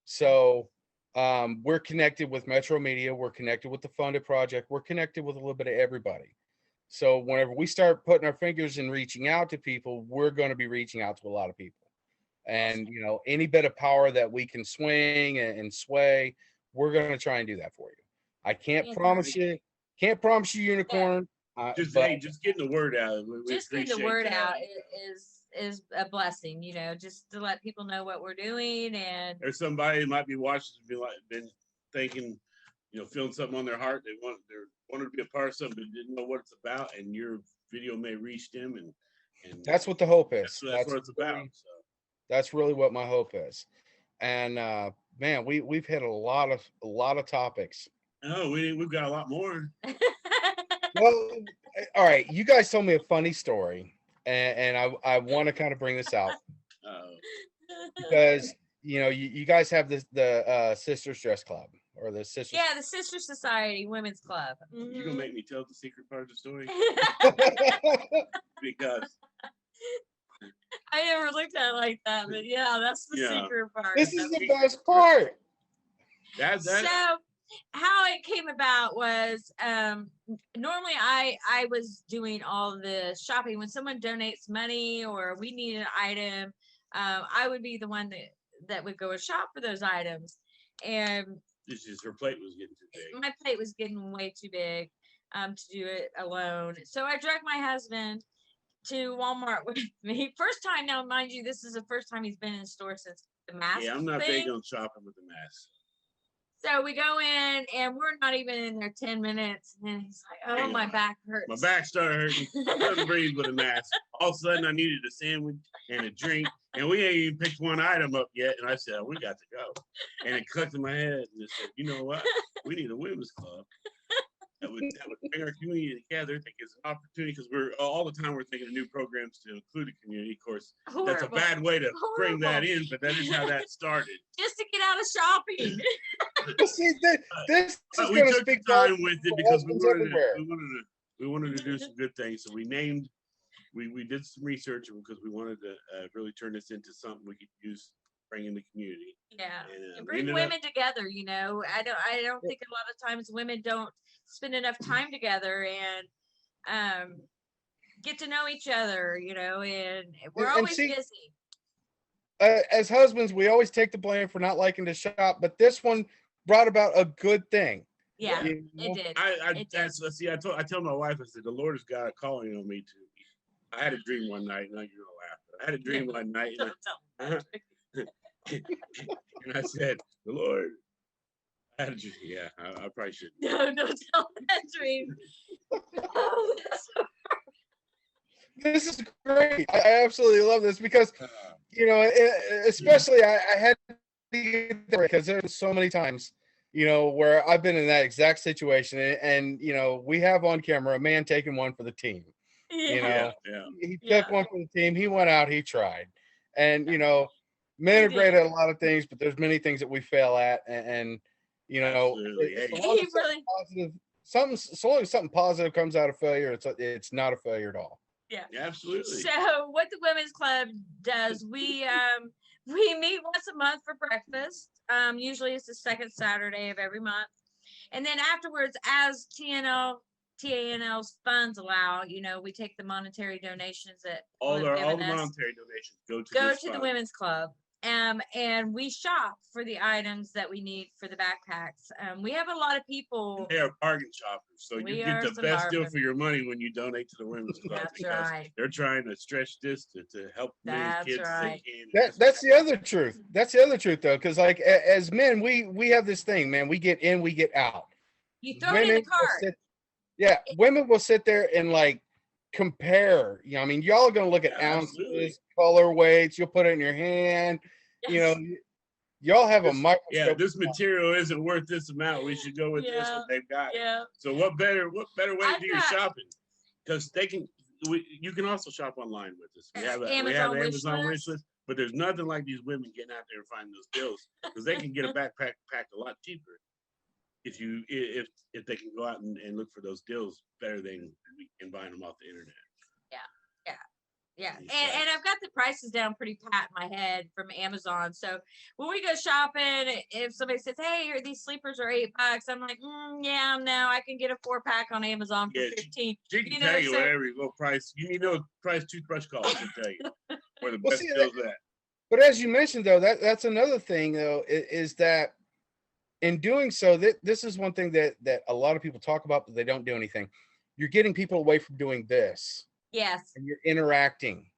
So we're connected with Metro Media, we're connected with the Funded Project, we're connected with a little bit of everybody. So whenever we start putting our fingers and reaching out to people, we're going to be reaching out to a lot of people. And any bit of power that we can swing and sway, we're going to try and do that for you. I can't Yeah. promise you unicorn. Just but just getting the word out. We Just getting the appreciate word that. out is a blessing, just to let people know what we're doing. And There's somebody that might be watching, been thinking, feeling something on their heart. They wanted to be a part of something, but didn't know what it's about, and your video may reach them, and that's what the hope is. that's what it's about. So. That's really what my hope is. And man, we've hit a lot of topics. Oh, we've got a lot more. Well, all right. You guys told me a funny story, and I want to kind of bring this out because you guys have the Sisters Dress Club, or the Sisters. yeah, the Sister Society Women's Club. You gonna make me tell the secret part of the story? Because I never looked at it like that, but yeah, that's the secret part. This is the best part. That's So how it came about was normally I was doing all the shopping. When someone donates money or we need an item, I would be the one that would go and shop for those items. And her plate was getting too big. my plate was getting way too big to do it alone. So I dragged my husband to Walmart with me. First time, now mind you, this is the first time he's been in the store since the mask. Yeah, I'm not thing. big on shopping with the mask. So we go in and we're not even in there 10 minutes. And he's like, oh, my back hurts. My back started hurting. I couldn't breathe with a mask. All of a sudden, I needed a sandwich and a drink. And we ain't even picked one item up yet. And I said, we got to go. And it clicked in my head. And I said, you know what? We need a women's club. That would bring our community together. I think it's an opportunity, because we're all the time we're thinking of new programs to include the community. Of course, that's a bad way to bring that in, but that is how that started. Just to get out of shopping. See, this is We going to took the speak time with it because we everywhere. wanted to do some good things. So we did some research because we wanted to really turn this into something we could use, bring in the community. Yeah, and bring women together. I don't think a lot of times women don't spend enough time together and get to know each other. And we're always busy. As husbands, we always take the blame for not liking to shop, but this one brought about a good thing. Yeah, it did. I tell my wife, I said, the Lord has got a calling on me too. I had a dream one night, and you're gonna laugh. But I had a dream one night, and I said, the Lord. I had a dream. Yeah, I probably shouldn't. No, don't tell that dream. Oh, This is great. I absolutely love this because, especially I had to get there because there's so many times you know, where I've been in that exact situation, and you know, we have on camera a man taking one for the team. You Yeah. know, Yeah. he Yeah. took one for the team. He went out. He tried, and you know, He men are great did. at a lot of things, but there's many things that we fail at, and you know, Absolutely. Hey, so long He as something really, positive, something so long as something positive comes out of failure, it's not a failure at all. yeah. absolutely. So what the women's club does, we meet once a month for breakfast. Usually it's the second Saturday of every month. And then afterwards, as TANL's funds allow, you know, we take the monetary donations that All people have the given us, monetary donations go to go this to the fund. women's club. And we shop for the items that we need for the backpacks. We have a lot of people. They are bargain shoppers, so We you get are the some best deal bargain. for your money when you donate to the women's club. That's because right. they're trying to stretch this to help many That's kids as they right. can. That's the other truth. That's the other truth, though, because like as men, we have this thing, man. We get in, we get out. You throw it in Women the will cart. sit, yeah, women will sit there and like compare. You know, I mean, y'all are gonna look at Yeah, absolutely. ounces, color weights. You'll put it in your hand. You know, Yes. y'all have a Yeah, microscope. this material isn't worth this amount. We should go with this Yeah. what they've got. Yeah. So what better way I've to do your got- shopping? Because you can also shop online with us. We have Amazon wish Amazon wish list. list, but there's nothing like these women getting out there and finding those deals because they can get a backpack packed a lot cheaper if they can go out and look for those deals better than we can buy them off the internet. Yeah. And I've got the prices down pretty pat in my head from Amazon. So when we go shopping, if somebody says, "Hey, here these sleepers are $8," I'm like, yeah, no, I can get a 4-pack on Amazon for 15. She can tell you whatever you go price. You need no price toothbrush call. She'll tell you where the best deals at. But as you mentioned, though, that's another thing, though, is that in doing so, this is one thing that a lot of people talk about, but they don't do anything. You're getting people away from doing this. Yes. And you're interacting.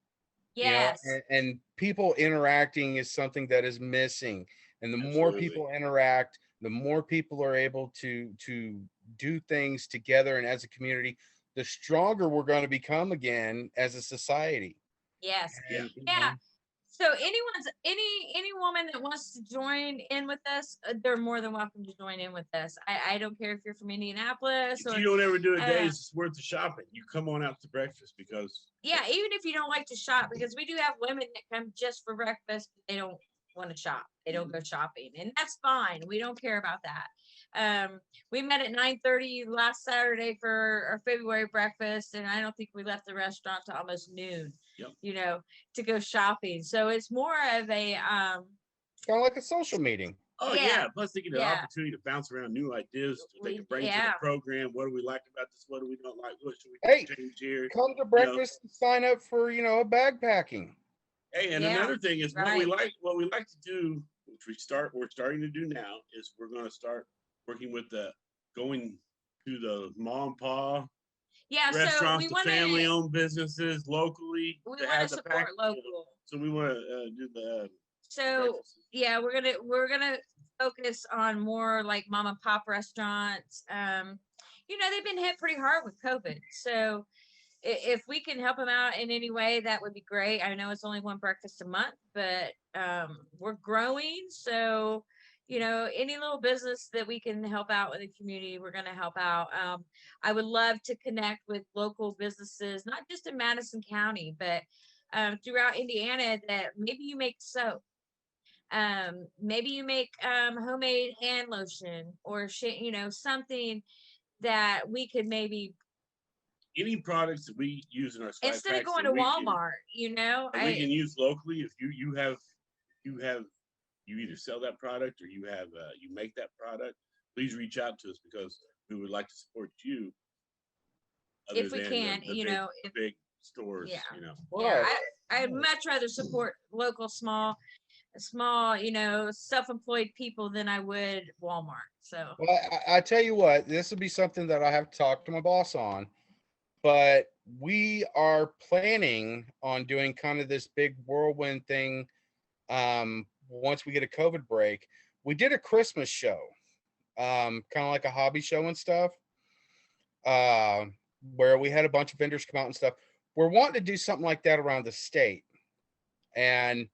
Yes. You know, and people interacting is something that is missing. And the more people interact, the more people are able to do things together and as a community, the stronger we're going to become again as a society. Yes. And, yeah. So any woman that wants to join in with us, they're more than welcome to join in with us. I don't care if you're from Indianapolis or you don't ever do a day's worth of shopping. You come on out to breakfast because even if you don't like to shop, because we do have women that come just for breakfast, but they don't want to shop. They don't go shopping, and that's fine. We don't care about that. We met at 9:30 last Saturday for our February breakfast, and I don't think we left the restaurant till almost noon. Yep. You know, to go shopping. So it's more of a kind of like a social meeting. Oh yeah. Plus they get an opportunity to bounce around new ideas they can bring to the program. What do we like about this? What do we don't like? What should we change here? Come to breakfast and sign up for a bag packing. Hey, and another thing is what we like to do, which we're starting to do now, is we're gonna start working with going to the mom and pa restaurants, so family-owned businesses locally. We want to support local. So we want to do the. So we're gonna focus on more like mom and pop restaurants. They've been hit pretty hard with COVID. So if we can help them out in any way, that would be great. I know it's only one breakfast a month, but we're growing. So any little business that we can help out with the community, we're going to help out. I would love to connect with local businesses, not just in Madison County, but throughout Indiana, that maybe you make soap. Maybe you make homemade hand lotion or something that we could maybe. Any products that we use in our slide instead of going to Walmart, we can use locally. If you either sell that product or you make that product, please reach out to us because we would like to support you. If we can, big stores, I'd much rather support local small, self-employed people than I would Walmart. So, well, I tell you what, this will be something that I have to talk to my boss on. But we are planning on doing kind of this big whirlwind thing. Once we get a COVID break, we did a Christmas show, kind of like a hobby show and stuff, where we had a bunch of vendors come out and stuff. We're wanting to do something like that around the state and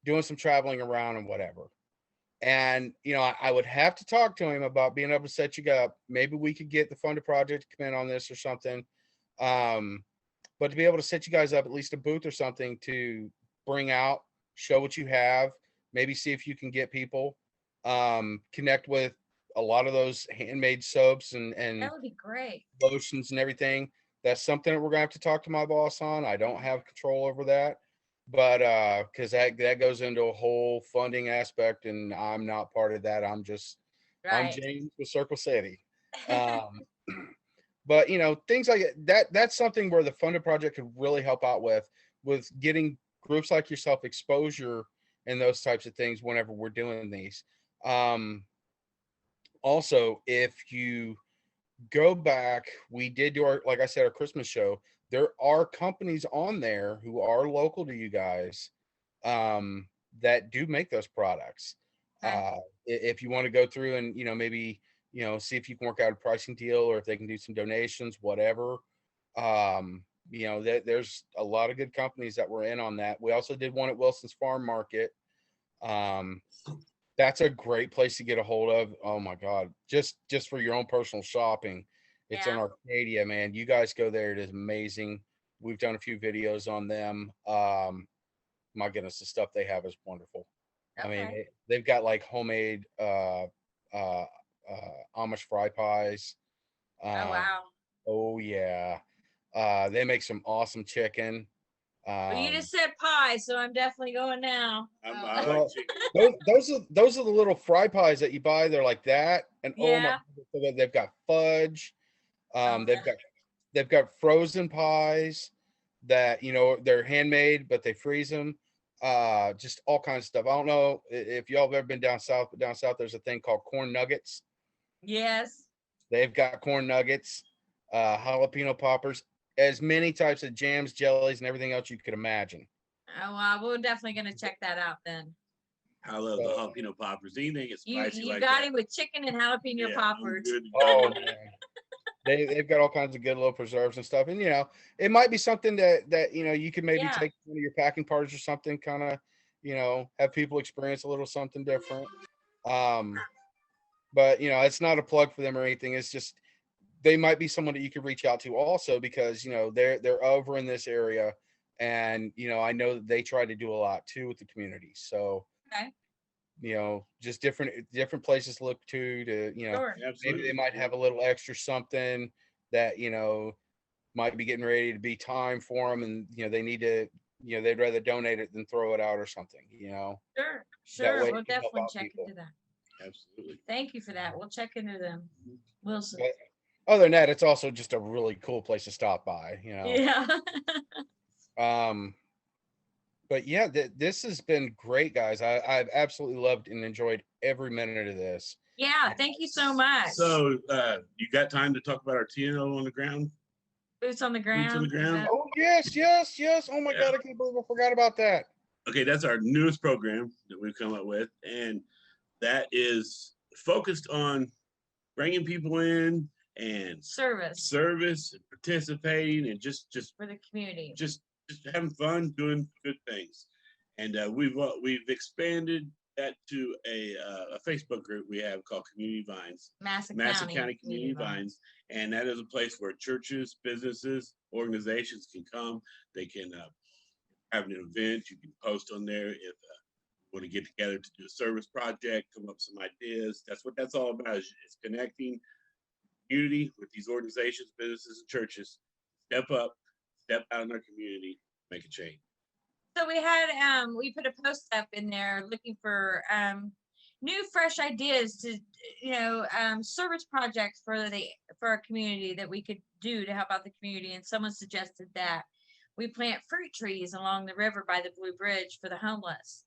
doing some traveling around and whatever. And I would have to talk to him about being able to set you up. Maybe we could get the funded project to come in on this or something. But to be able to set you guys up at least a booth or something to bring out, show what you have, maybe see if you can get people, connect with a lot of those handmade soaps and That would be great. lotions and everything. That's something that we're gonna have to talk to my boss on. I don't have control over that, but because that goes into a whole funding aspect, and I'm not part of that. I'm Right. James with Circle City. Um, but things like that. That's something where the funded project could really help out with getting groups like yourself exposure and those types of things whenever we're doing these. Um, Also, if you go back, we did do our, like I said, our Christmas show. There are companies on there who are local to you guys, that do make those products. Okay. If you want to go through and maybe see if you can work out a pricing deal, or if they can do some donations, whatever. There's a lot of good companies that were in on that. We also did one at Wilson's Farm Market. Um, that's a great place to get a hold of. Oh my God. Just for your own personal shopping. It's in Yeah. Arcadia, man. You guys go there. It is amazing. We've done a few videos on them. My goodness, the stuff they have is wonderful. I mean, Okay. they've got like homemade uh Amish fry pies. Oh Um, wow. oh yeah. They make some awesome chicken. Well, you Um, just said pie, so I'm definitely going now. I like well, chicken. those are the little fry pies that you buy. They're like that, and oh my, Yeah. goodness, they've got fudge. Oh, They've got frozen pies that they're handmade, but they freeze them. Just all kinds of stuff. I don't know if y'all have ever been down south, but down south there's a thing called corn nuggets. yes. They've got corn nuggets, jalapeno poppers, as many types of jams, jellies, and everything else you could imagine. Oh wow. We're definitely gonna check that out then. I love the So, jalapeno poppers. Anything is You spicy you like got that. him with chicken and jalapeno Yeah, I'm poppers. good to oh go. man, they've got all kinds of good little preserves and stuff, and it might be something that you can maybe Yeah. take to one of your packing parties or something, kind of have people experience a little something different. Um, but it's not a plug for them or anything. It's just they might be someone that you could reach out to also, because they're over in this area, and I know that they try to do a lot too with the community. So Okay. just different places to look to Sure. maybe they Absolutely. might have a little extra something that might be getting ready to be time for them, and they need to they'd rather donate it than throw it out or something. Sure. That Sure. way We'll it can help definitely out check people. into that. Absolutely. Thank you for that. We'll check into them. Wilson. But other than that, it's also just a really cool place to stop by. Yeah. Um, but yeah, this has been great, guys. I've absolutely loved and enjoyed every minute of this. Yeah. Thank you so much. So you got time to talk about our TNO on the ground? Boots on the Boots on the ground. ground. Oh yes. Oh my Yeah. God, I can't believe I forgot about that. Okay, that's our newest program that we've come up with, and that is focused on bringing people in and Service and participating and just for the community. just having fun, doing good things. And we've expanded that to a Facebook group we have called Community Vines, Massac County Community Vines, and that is a place where churches, businesses, organizations can come. They can have an event. You can post on there if you want to get together to do a service project, come up with some ideas. That's what that's all about. Is connecting community with these organizations, businesses, and churches. Step up, step out in our community, make a change. So we put a post up in there looking for new fresh ideas to service projects for our community that we could do to help out the community, and someone suggested that we plant fruit trees along the river by the Blue Bridge for the homeless,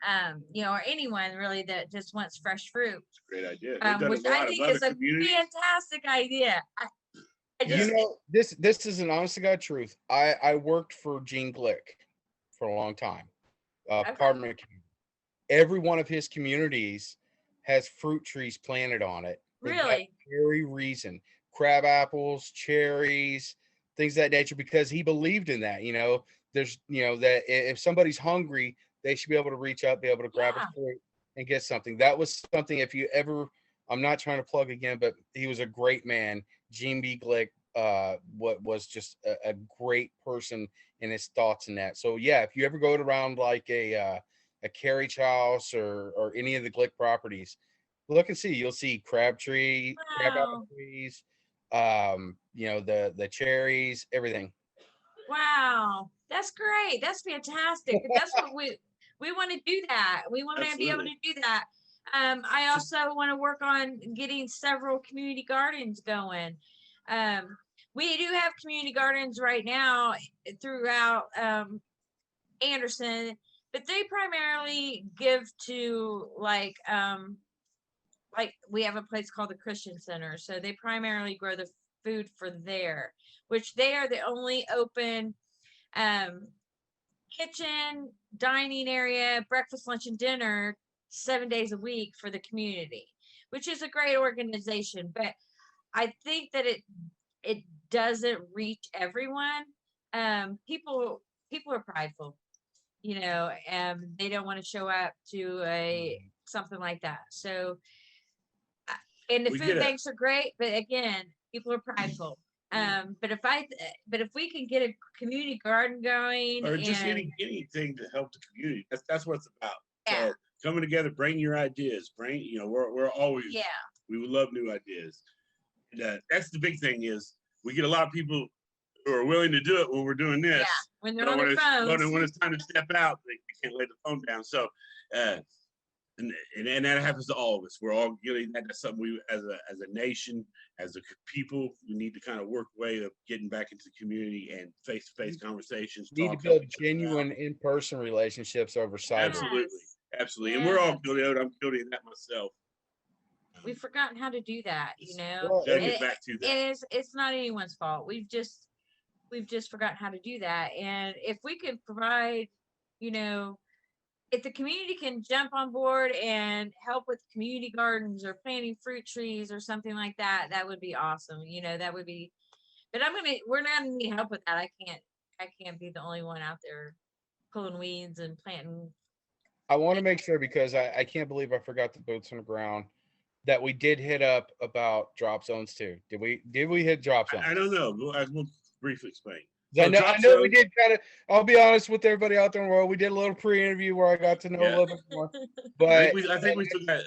or anyone really that just wants fresh fruit, Great idea. They've done which a I lot think of is other a communities. fantastic idea. I just This is an honest to God truth. I worked for Gene Glick for a long time. okay. Apartment community. Every one of his communities has fruit trees planted on it for that Really? very reason. Crab apples, cherries, things of that nature, because he believed in that. There's that if somebody's hungry, they should be able to reach up, be able to grab Yeah. a fruit. and get something. That was something, if you ever, I'm not trying to plug again, but he was a great man. Gene B. Glick, what was just a great person in his thoughts in that. So yeah, if you ever go around like a carriage house or any of the Glick properties, look and see. You'll see crab apple Wow. trees, the cherries, everything. Wow. That's great. That's fantastic. That's what we want to do that. We want to be able Absolutely. to do that. I Just also want to work on getting several community gardens going. We do have community gardens right now throughout Anderson, but they primarily give to like we have a place called the Christian Center, so they primarily grow the food for there, which they are the only open um, kitchen, dining area, breakfast, lunch, and dinner 7 days a week for the community, which is a great organization. But I think that it doesn't reach everyone. People are prideful, they don't want to show up to a something like that. So, and the we food get a banks are great, but again, people are prideful. But if we can get a community garden going, or just and anything to help the community. That's what it's about. yeah, So coming together, bring your ideas. We're always yeah, we would love new ideas. And, that's the big thing is we get a lot of people who are willing to do it when we're doing yeah, this. when they're But on their phones, when it's time to step out, they can't lay the phone down. So, uh, and that happens to all of us. We're all getting that. That's something we, as a nation, as a people, we need to kind of work way of getting back into the community and face to face conversations, Need to talk, help build each other out. genuine in-person relationships over cyber. Absolutely, yes, absolutely, and we're all yes. guilty of it. I'm guilty of that myself. We've forgotten how to do that, Well, Gotta and get back to it that. is, it's not anyone's fault. We've just forgotten how to do that. And if we could provide, you know, if the community can jump on board and help with community gardens or planting fruit trees or something like that, that would be awesome. That would be, but we're not gonna need help with that. I can't be the only one out there pulling weeds and planting. I want to make sure, because I can't believe I forgot the boots on the ground, that we did hit up about drop zones too. Did we hit drop I zones? don't know. We'll briefly explain. 'Cause So I drop know we zone. did kind of. I'll be honest with everybody out there in the world. We did a little pre-interview where I got to know a Yeah, little bit more. But I think we still got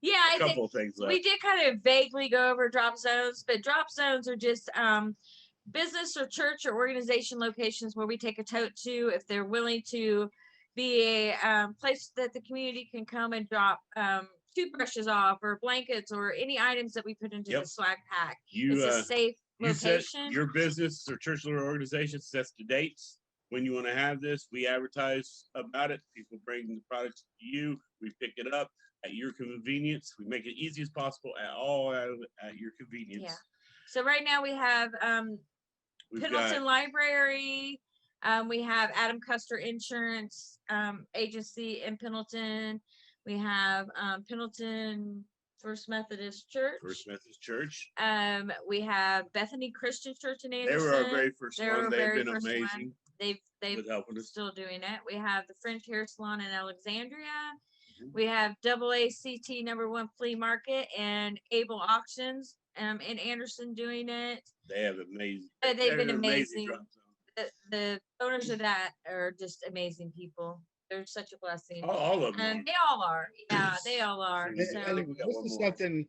Yeah, a I think couple of things we left. did kind of vaguely go over drop zones, but drop zones are just business or church or organization locations where we take a tote to if they're willing to be a place that the community can come and drop toothbrushes off or blankets or any items that we put into the Yep. swag pack. You It's a safe you set location. your business or church or organization sets the dates when you want to have this. We advertise about it. People bring the products to you. We pick it up at your convenience. We make it easy as possible at your convenience. Yeah. So right now we have We've Pendleton got Library. We have Adam Custer Insurance Agency in Pendleton. We have Pendleton First Methodist Church. First Methodist Church. We have Bethany Christian Church in They Anderson. were our very first They one. were They've very been first one. amazing They've with helping us. still doing it. We have the French Hair Salon in Alexandria. Mhm. We have AACT #1 Flea Market and Able Auctions in Anderson doing it. They have amazing. They've been an amazing. drop zone. The owners of that are just amazing people. They're such a blessing. All of them. They all are. Yeah, they all are. And- So I think we got this one is more. something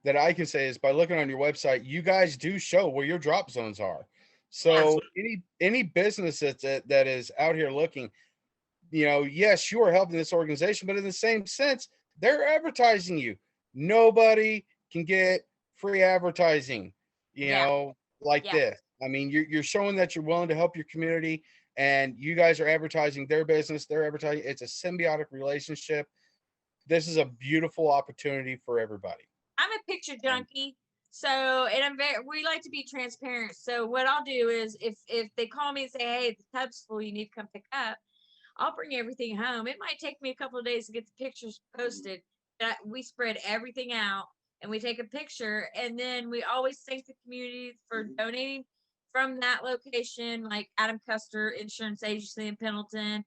that I can say is, by looking on your website, you guys do show where your drop zones are. So Absolutely. any business that is out here looking, yes, you are helping this organization, but in the same sense, they're advertising you. Nobody can get free advertising, yeah, like yeah. this. I mean, you're showing that you're willing to help your community, and you guys are advertising their business. They're advertising. It's a symbiotic relationship. This is a beautiful opportunity for everybody. I'm a picture junkie. So, and we like to be transparent. So what I'll do is if they call me and say, hey, the tub's full, you need to come pick up, I'll bring everything home. It might take me a couple of days to get the pictures posted. But we spread everything out and we take a picture, and then we always thank the community for donating from that location, like Adam Custer Insurance Agency in Pendleton.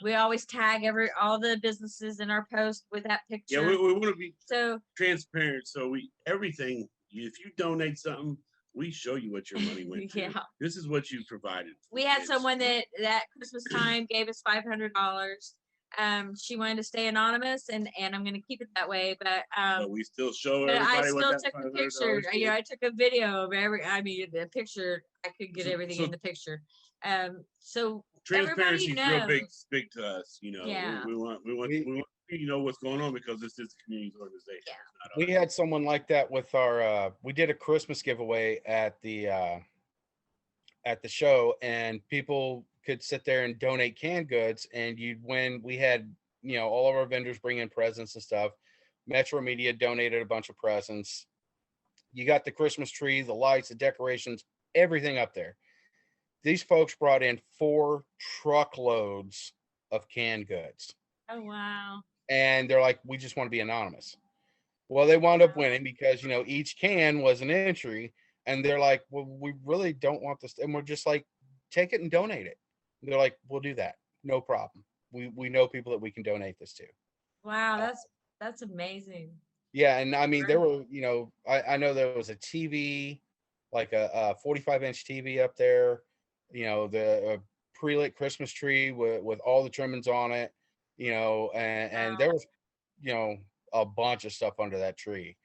We always tag all the businesses in our post with that picture. Yeah, we want to be so transparent. So everything, if you donate something, we show you what your money went to. Yeah. This is what you provided. We had someone that Christmas time gave us $500. She wanted to stay anonymous, and I'm going to keep it that way. But we still show but I everybody still what took that the picture. I took a video of the picture. I could get everything in the picture. So transparency is real knows. big to us. You know, Yeah. we want you know what's going on because this is the community's organization. Yeah. We had someone like that with our we did a Christmas giveaway at the show, and people could sit there and donate canned goods, and you'd win. We had, you know, all of our vendors bring in presents and stuff. Metro Media donated a bunch of presents. You got the Christmas tree, the lights, the decorations, everything up there. These folks brought in 4 truckloads of canned goods. Oh wow. And they're like, we just want to be anonymous. Well, they wound up winning because, you know, each can was an entry, and they're like, well, we really don't want this. And we're just like, take it and donate it. And they're like, we'll do that. No problem. We know people that we can donate this to. Wow, that's amazing. Yeah. And I mean, there were, you know, I know there was a TV, like a 45-inch TV up there, you know, the pre-lit Christmas tree with all the trimmings on it, you know, and there was, you know, a bunch of stuff under that tree.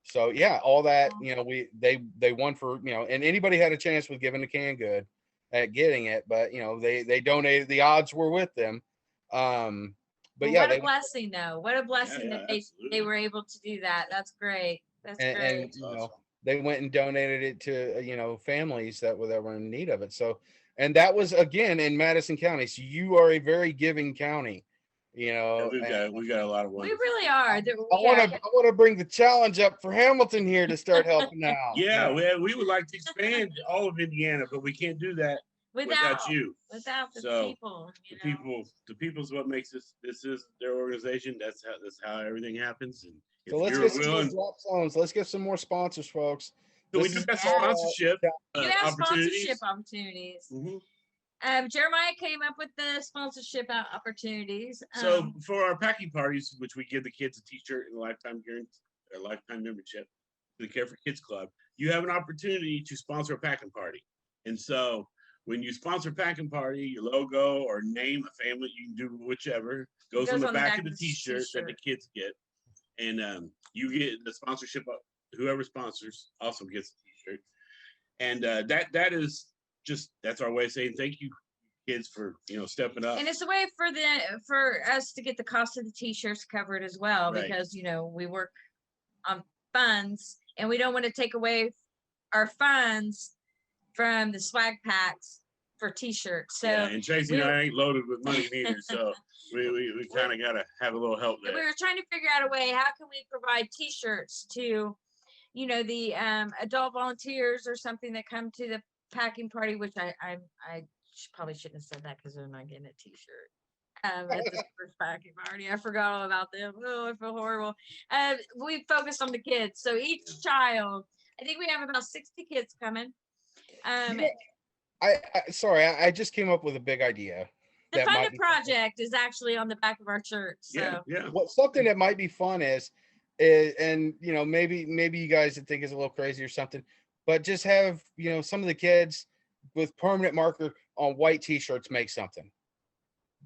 So yeah, all that, you know, they won for, you know, and anybody had a chance with giving the canned good at getting it, but you know, they donated, the odds were with them. But yeah, what a blessing though. What a blessing that they were able to do that. That's great. That's great. And you know, they went and donated it to, you know, families that were in need of it. So, and that was again in Madison County. So you are a very giving county. You know, we got a lot of we really are. I want to bring the challenge up for Hamilton here to start helping out. Yeah, we would like to expand all of Indiana, but we can't do that without you. Without the people. The people's what makes this is their organization. That's how everything happens. And so let's get some more drop zones. Let's get some more sponsors, folks. So we do have sponsorship. You have sponsorship opportunities. Mm-hmm. Jeremiah came up with the sponsorship opportunities. So for our packing parties, which we give the kids a T-shirt and a lifetime guarantee, a lifetime membership to the Care for Kids Club, you have an opportunity to sponsor a packing party. And so when you sponsor a packing party, your logo or name a family, you can do whichever, goes on the back of the T-shirt that the kids get, and you get the sponsorship. Whoever sponsors also gets a T-shirt, and that is. That's our way of saying thank you, kids, for stepping up. And it's a way for us to get the cost of the T-shirts covered as well, right. Because we work on funds, and we don't want to take away our funds from the swag packs for T-shirts. So and Tracy and I ain't loaded with money neither, so we kind of got to have a little help there. We were trying to figure out a way. How can we provide T-shirts to the adult volunteers or something that come to the packing party, which I probably shouldn't have said that because they're not getting a T-shirt at the first packing party. I forgot all about them. Oh, I feel horrible. We focused on the kids, so each child. I think we have about 60 kids coming. I just came up with a big idea. The funded project is actually on the back of our shirt. So yeah. What something that might be fun is and maybe you guys would think is a little crazy or something. But just have, some of the kids with permanent marker on white T-shirts make something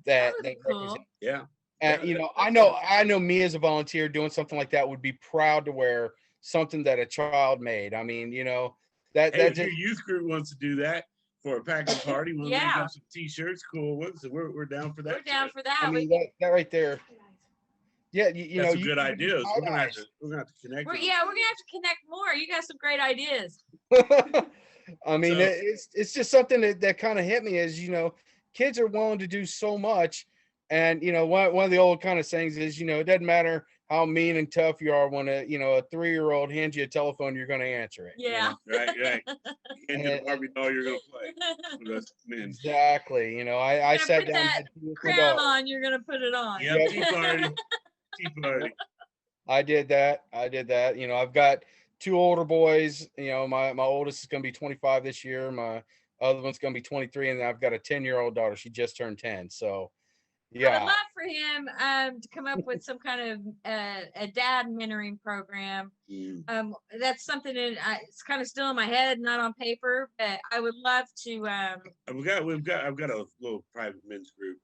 that cool. Yeah. And I know me as a volunteer doing something like that would be proud to wear something that a child made. I mean, if your youth group wants to do that for a packing party, we'll make up some T-shirts, cool ones. So we're down for that. We're down for that. I mean, that right there. Yeah, that's a good idea. We're gonna have to connect. We're gonna have to connect more. You got some great ideas. I mean, it's just something that kind of hit me is kids are willing to do so much, and one of the old kind of sayings is it doesn't matter how mean and tough you are when a 3-year-old hands you a telephone, you're going to answer it. Yeah, right. And the Barbie doll you're going to play. Exactly. I sat down. That crown on. You're going to put it on. Yep. Tea party. I did that. I've got 2 older boys. My oldest is going to be 25 this year. My other one's going to be 23, and I've got a 10-year-old daughter. She just turned 10. So I would yeah. love for him to come up with some kind of a dad mentoring program. That's something that it's kind of still in my head, not on paper, but I would love to. I've got a little private men's group.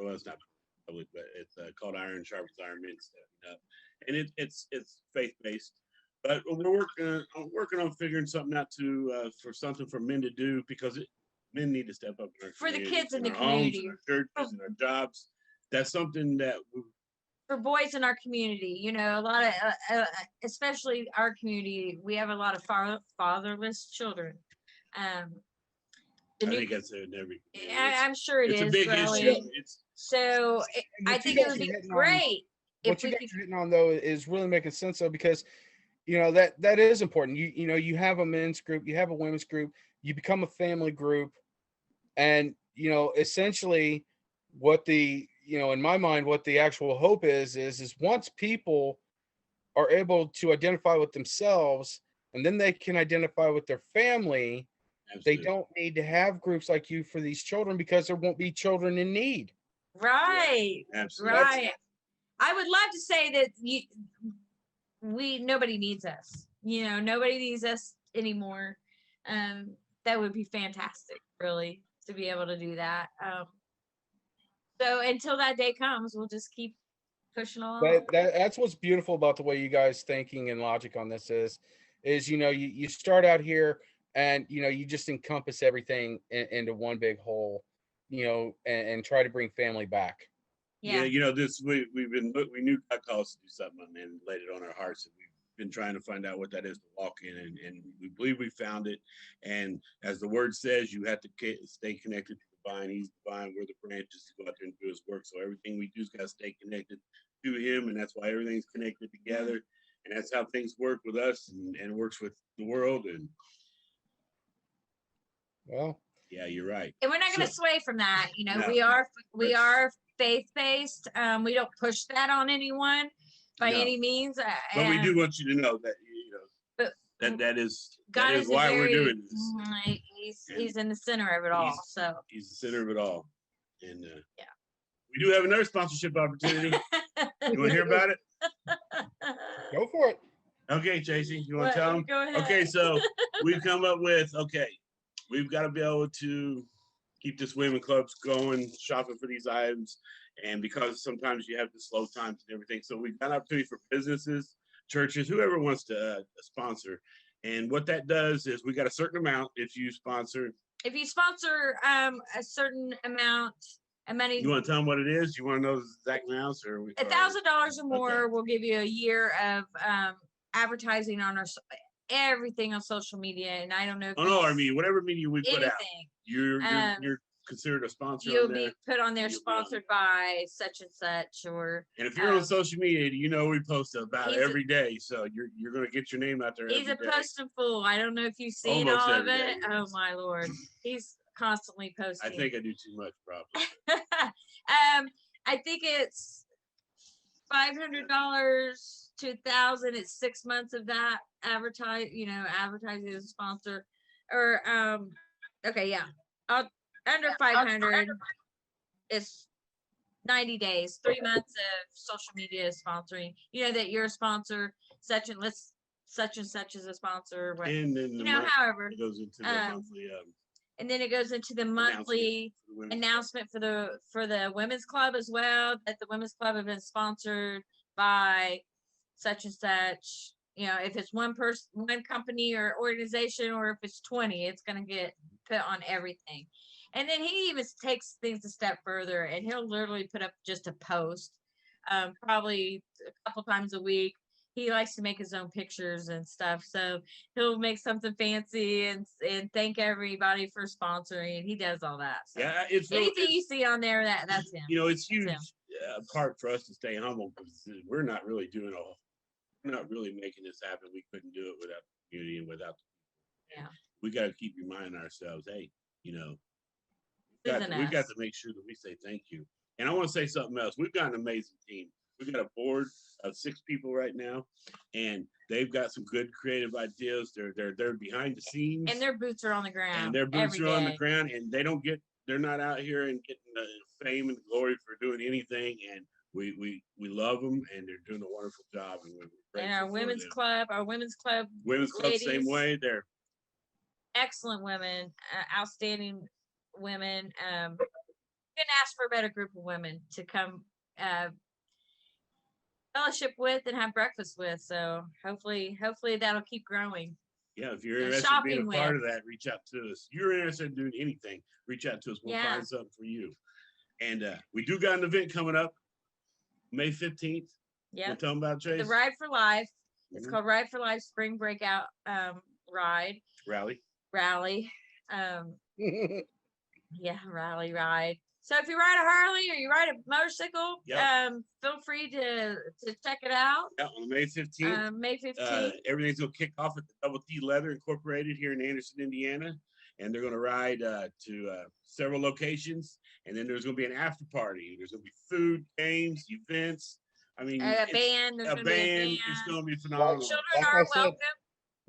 Well, it's not public, but it's called Iron Sharpens Iron Men Stepping Up, and it's faith based. But we're working on figuring something out to for something for men to do, because men need to step up in our for the kids in the our community, homes, in our churches, in our jobs. That's something that for boys in our community. You know, a lot of especially our community, we have a lot of fatherless children. I think that's in every. I'm sure it is. It's a big issue. So I think it would be great. What you guys are hitting on, though, is really making sense, though, because that is important. You have a men's group, you have a women's group, you become a family group, and essentially what the in my mind, what the actual hope is once people are able to identify with themselves, and then they can identify with their family. Absolutely. They don't need to have groups like you for these children, because there won't be children in need. Right. Yeah, absolutely. Right. I would love to say that nobody needs us. Nobody needs us anymore. That would be fantastic, really, to be able to do that. So until that day comes, we'll just keep pushing along. That's what's beautiful about the way you guys thinking and logic on this is you start out here, and you just encompass everything into one big whole, and try to bring family back. Yeah, we knew God called us to do something, and laid it on our hearts, and we've been trying to find out what that is to walk in, and we believe we found it. And as the word says, you have to stay connected to the vine. He's the vine, we're the branches, to go out there and do his work. So everything we do's got to stay connected to him, and that's why everything's connected together. And that's how things work with us, and works with the world. And well, yeah, you're right. And we're not going to sway from that. No. We are faith-based. We don't push that on anyone by any means. But we do want you to know that that is why we're doing this. He's in the center of it all. So he's the center of it all. And we do have another sponsorship opportunity. You want to hear about it? Go for it. Okay, JC, you want to tell them? Go ahead. Okay, so we've come up with we've got to be able to keep this women clubs going, shopping for these items, and because sometimes you have the slow times and everything, so we've got an opportunity for businesses, churches, whoever wants to sponsor. And what that does is we got a certain amount if you sponsor a certain amount of money. You want to tell them what it is? You want to know the exact amounts, or $1,000 or more will give you a year of advertising on everything on social media. And I don't know if whatever media we put out, you're considered a sponsor. You'll be put on there, sponsored by such and such. And if you're on social media, we post about it every day, so you're going to get your name out there. He's a posting fool. I don't know if you've seen all of it. Oh my Lord, he's constantly posting. I think I do too much, probably. I think it's $500 to $1,000. It's 6 months of that advertising as a sponsor, or under 500 is 90 days, 3 months of social media sponsoring. That you're a sponsor, such and such is a sponsor. And then however, it goes into the monthly. And then it goes into the monthly announcement for the women's club as well, that the women's club have been sponsored by such and such. If it's one person, one company or organization, or if it's 20, it's going to get put on everything. And then he even takes things a step further, and he'll literally put up just a post, probably a couple times a week. He likes to make his own pictures and stuff, so he'll make something fancy and thank everybody for sponsoring. He does all that. So it's anything you see on there, that's him. It's huge part for us to stay humble, because we're not really making this happen. We couldn't do it without the community and without the people. We got to keep reminding ourselves, hey, we've got to make sure that we say thank you. And I want to say something else. We've got an amazing team. We got a board of 6 people right now, and they've got some good creative ideas. They're behind the scenes, And their boots are on the ground. and their boots every are on the day. ground, and they're not out here and getting the fame and glory for doing anything. And we love them, and they're doing a wonderful job. And And our women's club, same way. They're excellent women, outstanding women. Couldn't ask for a better group of women to come fellowship with and have breakfast with. So hopefully that'll keep growing. Yeah, if you're interested in being a part of that, reach out to us. If you're interested in doing anything, reach out to us. We'll find something for you. And we do got an event coming up May 15th. Yeah. We're talking about, Chase? The Ride for Life. It's called Ride for Life Spring Breakout Rally. Rally. Rally. So if you ride a Harley or you ride a motorcycle, feel free to check it out. Yeah, on May 15th. May 15th. Everything's going to kick off at the Double T Leather Incorporated here in Anderson, Indiana. And they're going to ride to several locations. And then there's going to be an after party. There's going to be food, games, events. I mean, a band. There's going to be a band. It's going to be phenomenal. Children are welcome.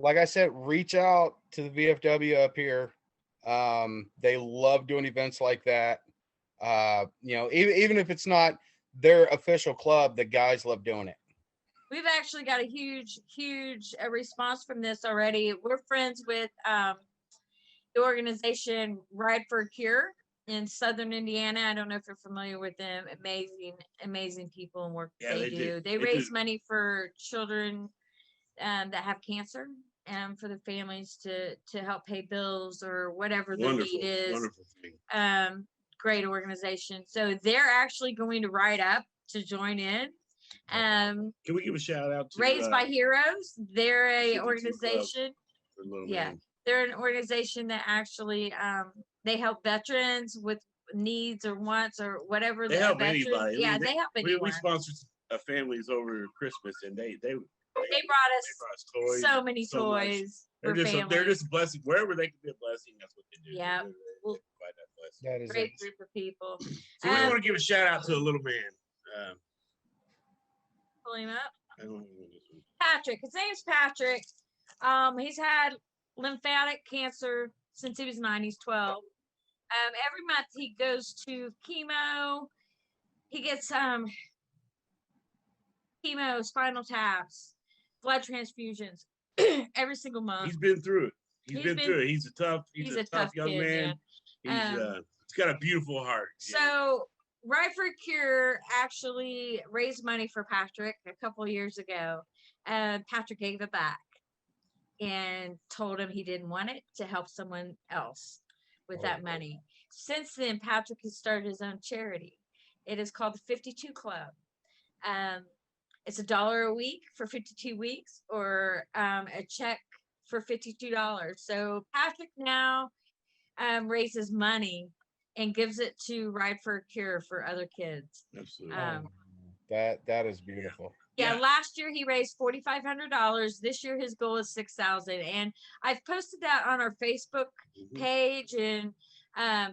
Like I said, reach out to the VFW up here. They love doing events like that. Even if it's not their official club, the guys love doing it. We've actually got a huge response from this already. We're friends with the organization Ride for a Cure in Southern Indiana. I don't know if you're familiar with them. Amazing people and work they do. They raise money for children that have cancer and for the families to help pay bills or whatever the need is. Wonderful thing. Great organization. So they're actually going to ride up to join in. Can we give a shout out to Raised by Heroes? They're a organization. They're an organization that actually they help veterans with needs or wants or whatever. They help anybody. Yeah, they help anyone. We sponsored families over Christmas, and they brought us toys, so many toys. They're just a blessing. Wherever they can be a blessing, that's what they do. Yeah. That is great group of people. So we want to give a shout out to a little man. Pull him up. Patrick. His name's Patrick. He's had lymphatic cancer since he was 9. He's 12. Every month he goes to chemo. He gets chemo, spinal taps, blood transfusions every single month. He's been through it. He's been through it. He's a tough young kid, man. He's got a beautiful heart. So Ride for a Cure actually raised money for Patrick a couple of years ago. Patrick gave it back and told him he didn't want it to help someone else with that money. Since then, Patrick has started his own charity. It is called the 52 Club. It's $1 a week for 52 weeks or a check for $52. So Patrick now raises money and gives it to Ride for a Cure for other kids. Absolutely. That is beautiful. Yeah, last year he raised $4,500. This year his goal is $6,000, and I've posted that on our Facebook page. And we're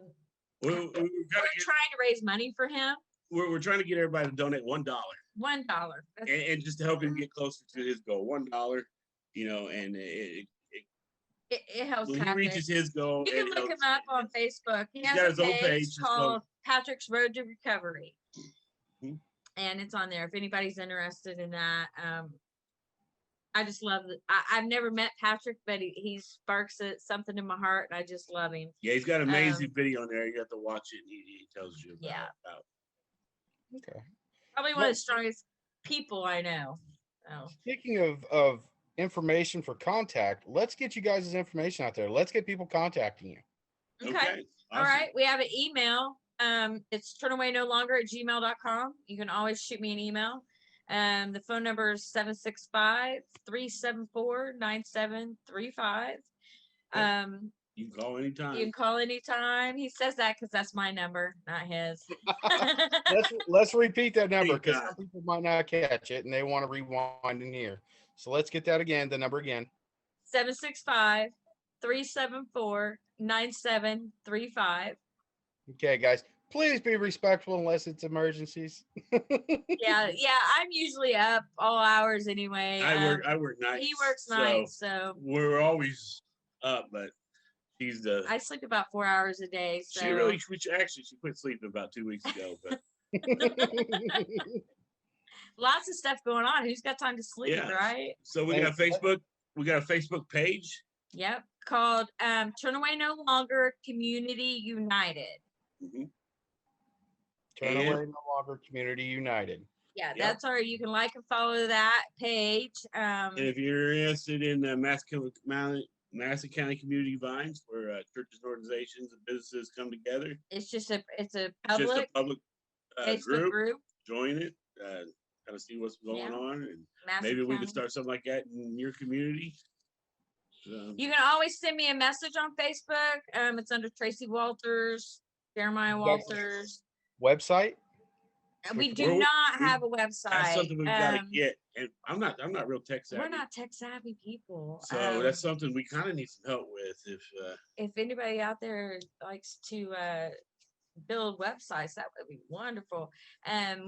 trying to raise money for him. We're trying to get everybody to donate $1. $1, and just to help him get closer to his goal. $1, and it helps. When he reaches his goal, you can look him up on Facebook. He has got his own page called Patrick's Road to Recovery. And it's on there if anybody's interested in that. I just love it. I've never met Patrick, but he sparks something in my heart, and I just love him. Yeah, he's got an amazing video on there. You have to watch it. And he tells you about. Okay. Probably one of the strongest people I know. Oh. Speaking of information for contact, let's get you guys' information out there. Let's get people contacting you. Okay. Awesome. All right. We have an email. It's turnawaynolonger@gmail.com. You can always shoot me an email. The phone number is 765-374-9735. You can call anytime. You can call anytime. He says that because that's my number, not his. let's repeat that number because some people might not catch it and they want to rewind in here. So let's get that again. The number again. 765-374-9735. $9735. Okay, guys, please be respectful unless it's emergencies. Yeah, I'm usually up all hours anyway. I work nights. He works nights, so we're always up, but I sleep about 4 hours a day. So she quit sleeping about 2 weeks ago, but lots of stuff going on. Who's got time to sleep, right? So we got Facebook. We got a Facebook page. Yep, called Turn Away No Longer Community United. Mm-hmm. Turn Away No Longer Community United. Yeah, that's you can like and follow that page. And if you're interested in Madison County Community Vines, where churches, organizations, and businesses come together, it's a public Facebook group. Join it. Kind of see what's going on, and maybe we can start something like that in your community. You can always send me a message on Facebook. It's under Tracy Walters, Jeremiah Walters. Website? We do not have a website. That's something we've got to get. And I'm not real tech savvy. We're not tech savvy people. So that's something we kind of need some help with. If anybody out there likes to build websites, that would be wonderful.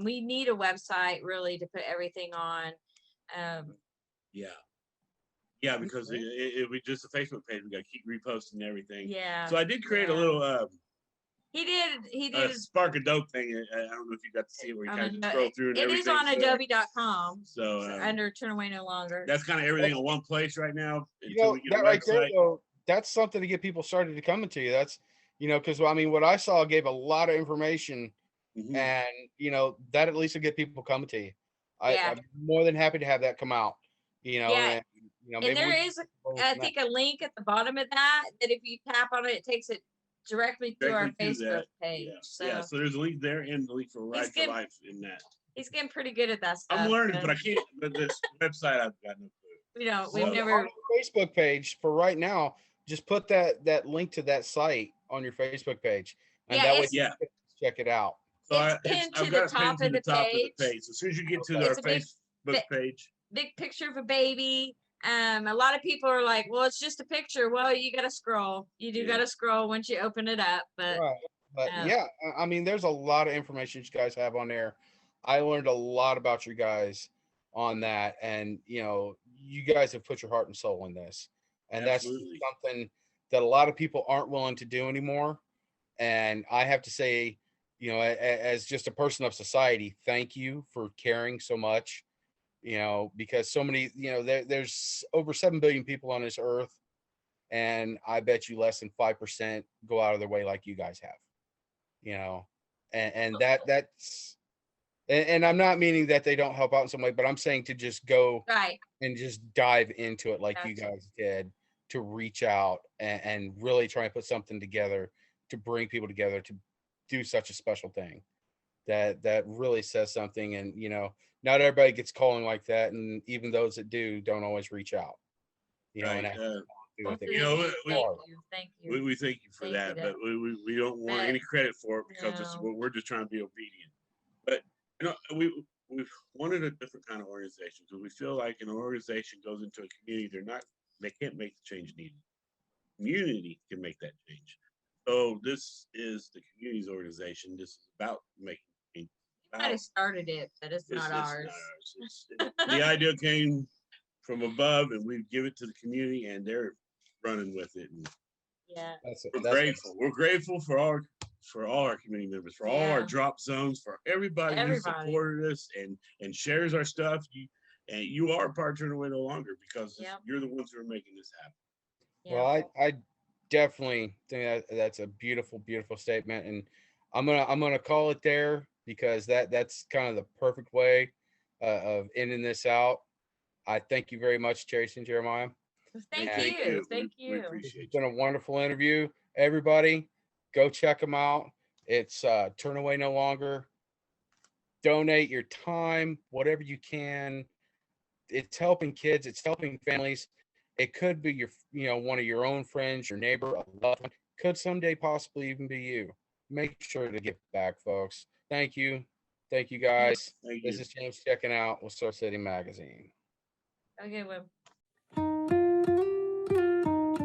We need a website really to put everything on. Yeah, because it was just a Facebook page. We got to keep reposting everything. Yeah. So I did create a little. He did a Spark of Dope thing. I don't know if you got to see it where you kind of scroll through and everything. It is on adobe.com. So under Turn Away No Longer. That's kind of everything in one place right now. That right there, though, that's something to get people started to come to you. That's, because I mean, what I saw gave a lot of information, and that at least will get people coming to you. I'm more than happy to have that come out. And there is, I think, a link at the bottom of that if you tap on it, it takes it directly to our Facebook page. So there's a link there and the link for Ride for Life in that. He's getting pretty good at that stuff. I'm learning, but I can't. But this website, I've got no clue. We've never. On your Facebook page for right now, just put that link to that site on your Facebook page, and that way you can check it out. So I've got a pin to the top of the page. As soon as you get to our Facebook page, big picture of a baby. A lot of people are like, well, it's just a picture. Well, you got to scroll. You do got to scroll once you open it up. But I mean, there's a lot of information you guys have on there. I learned a lot about you guys on that, and you guys have put your heart and soul in this, and that's something that a lot of people aren't willing to do anymore. And I have to say, as just a person of society, thank you for caring so much. Because so many, there's over 7 billion people on this earth, and I bet you less than 5% go out of their way like you guys have, and that's, and I'm not meaning that they don't help out in some way, but I'm saying to just go and just dive into it like you guys did, to reach out and really try and put something together to bring people together to do such a special thing. That really says something. And not everybody gets calling like that, and even those that do don't always reach out. Right. Thank you. We thank you for that, but we don't want any credit for it because we're just trying to be obedient. But we wanted a different kind of organization, because we feel like an organization goes into a community, they can't make the change needed. Community can make that change. So this is the community's organization. This is about making change. You might have started it, but it's not ours. The idea came from above, and we give it to the community, and they're running with it. And we're grateful. We're grateful for all our community members, for all our drop zones, for everybody who supported us and shares our stuff. You are a part of Turn Away No Longer, because you're the ones who are making this happen. Well, I definitely think that's a beautiful, beautiful statement, and I'm gonna call it there, because that's kind of the perfect way of ending this out. I thank you very much, Tracy and Jeremiah. Thank you. We appreciate it's been a wonderful interview. Everybody, go check them out. It's Turn Away No Longer. Donate your time, whatever you can. It's helping kids. It's helping families. It could be one of your own friends, your neighbor, a loved one. Could someday possibly even be you. Make sure to give back, folks. Thank you. Thank you, guys. This is James checking out with Source City Magazine. Okay, well.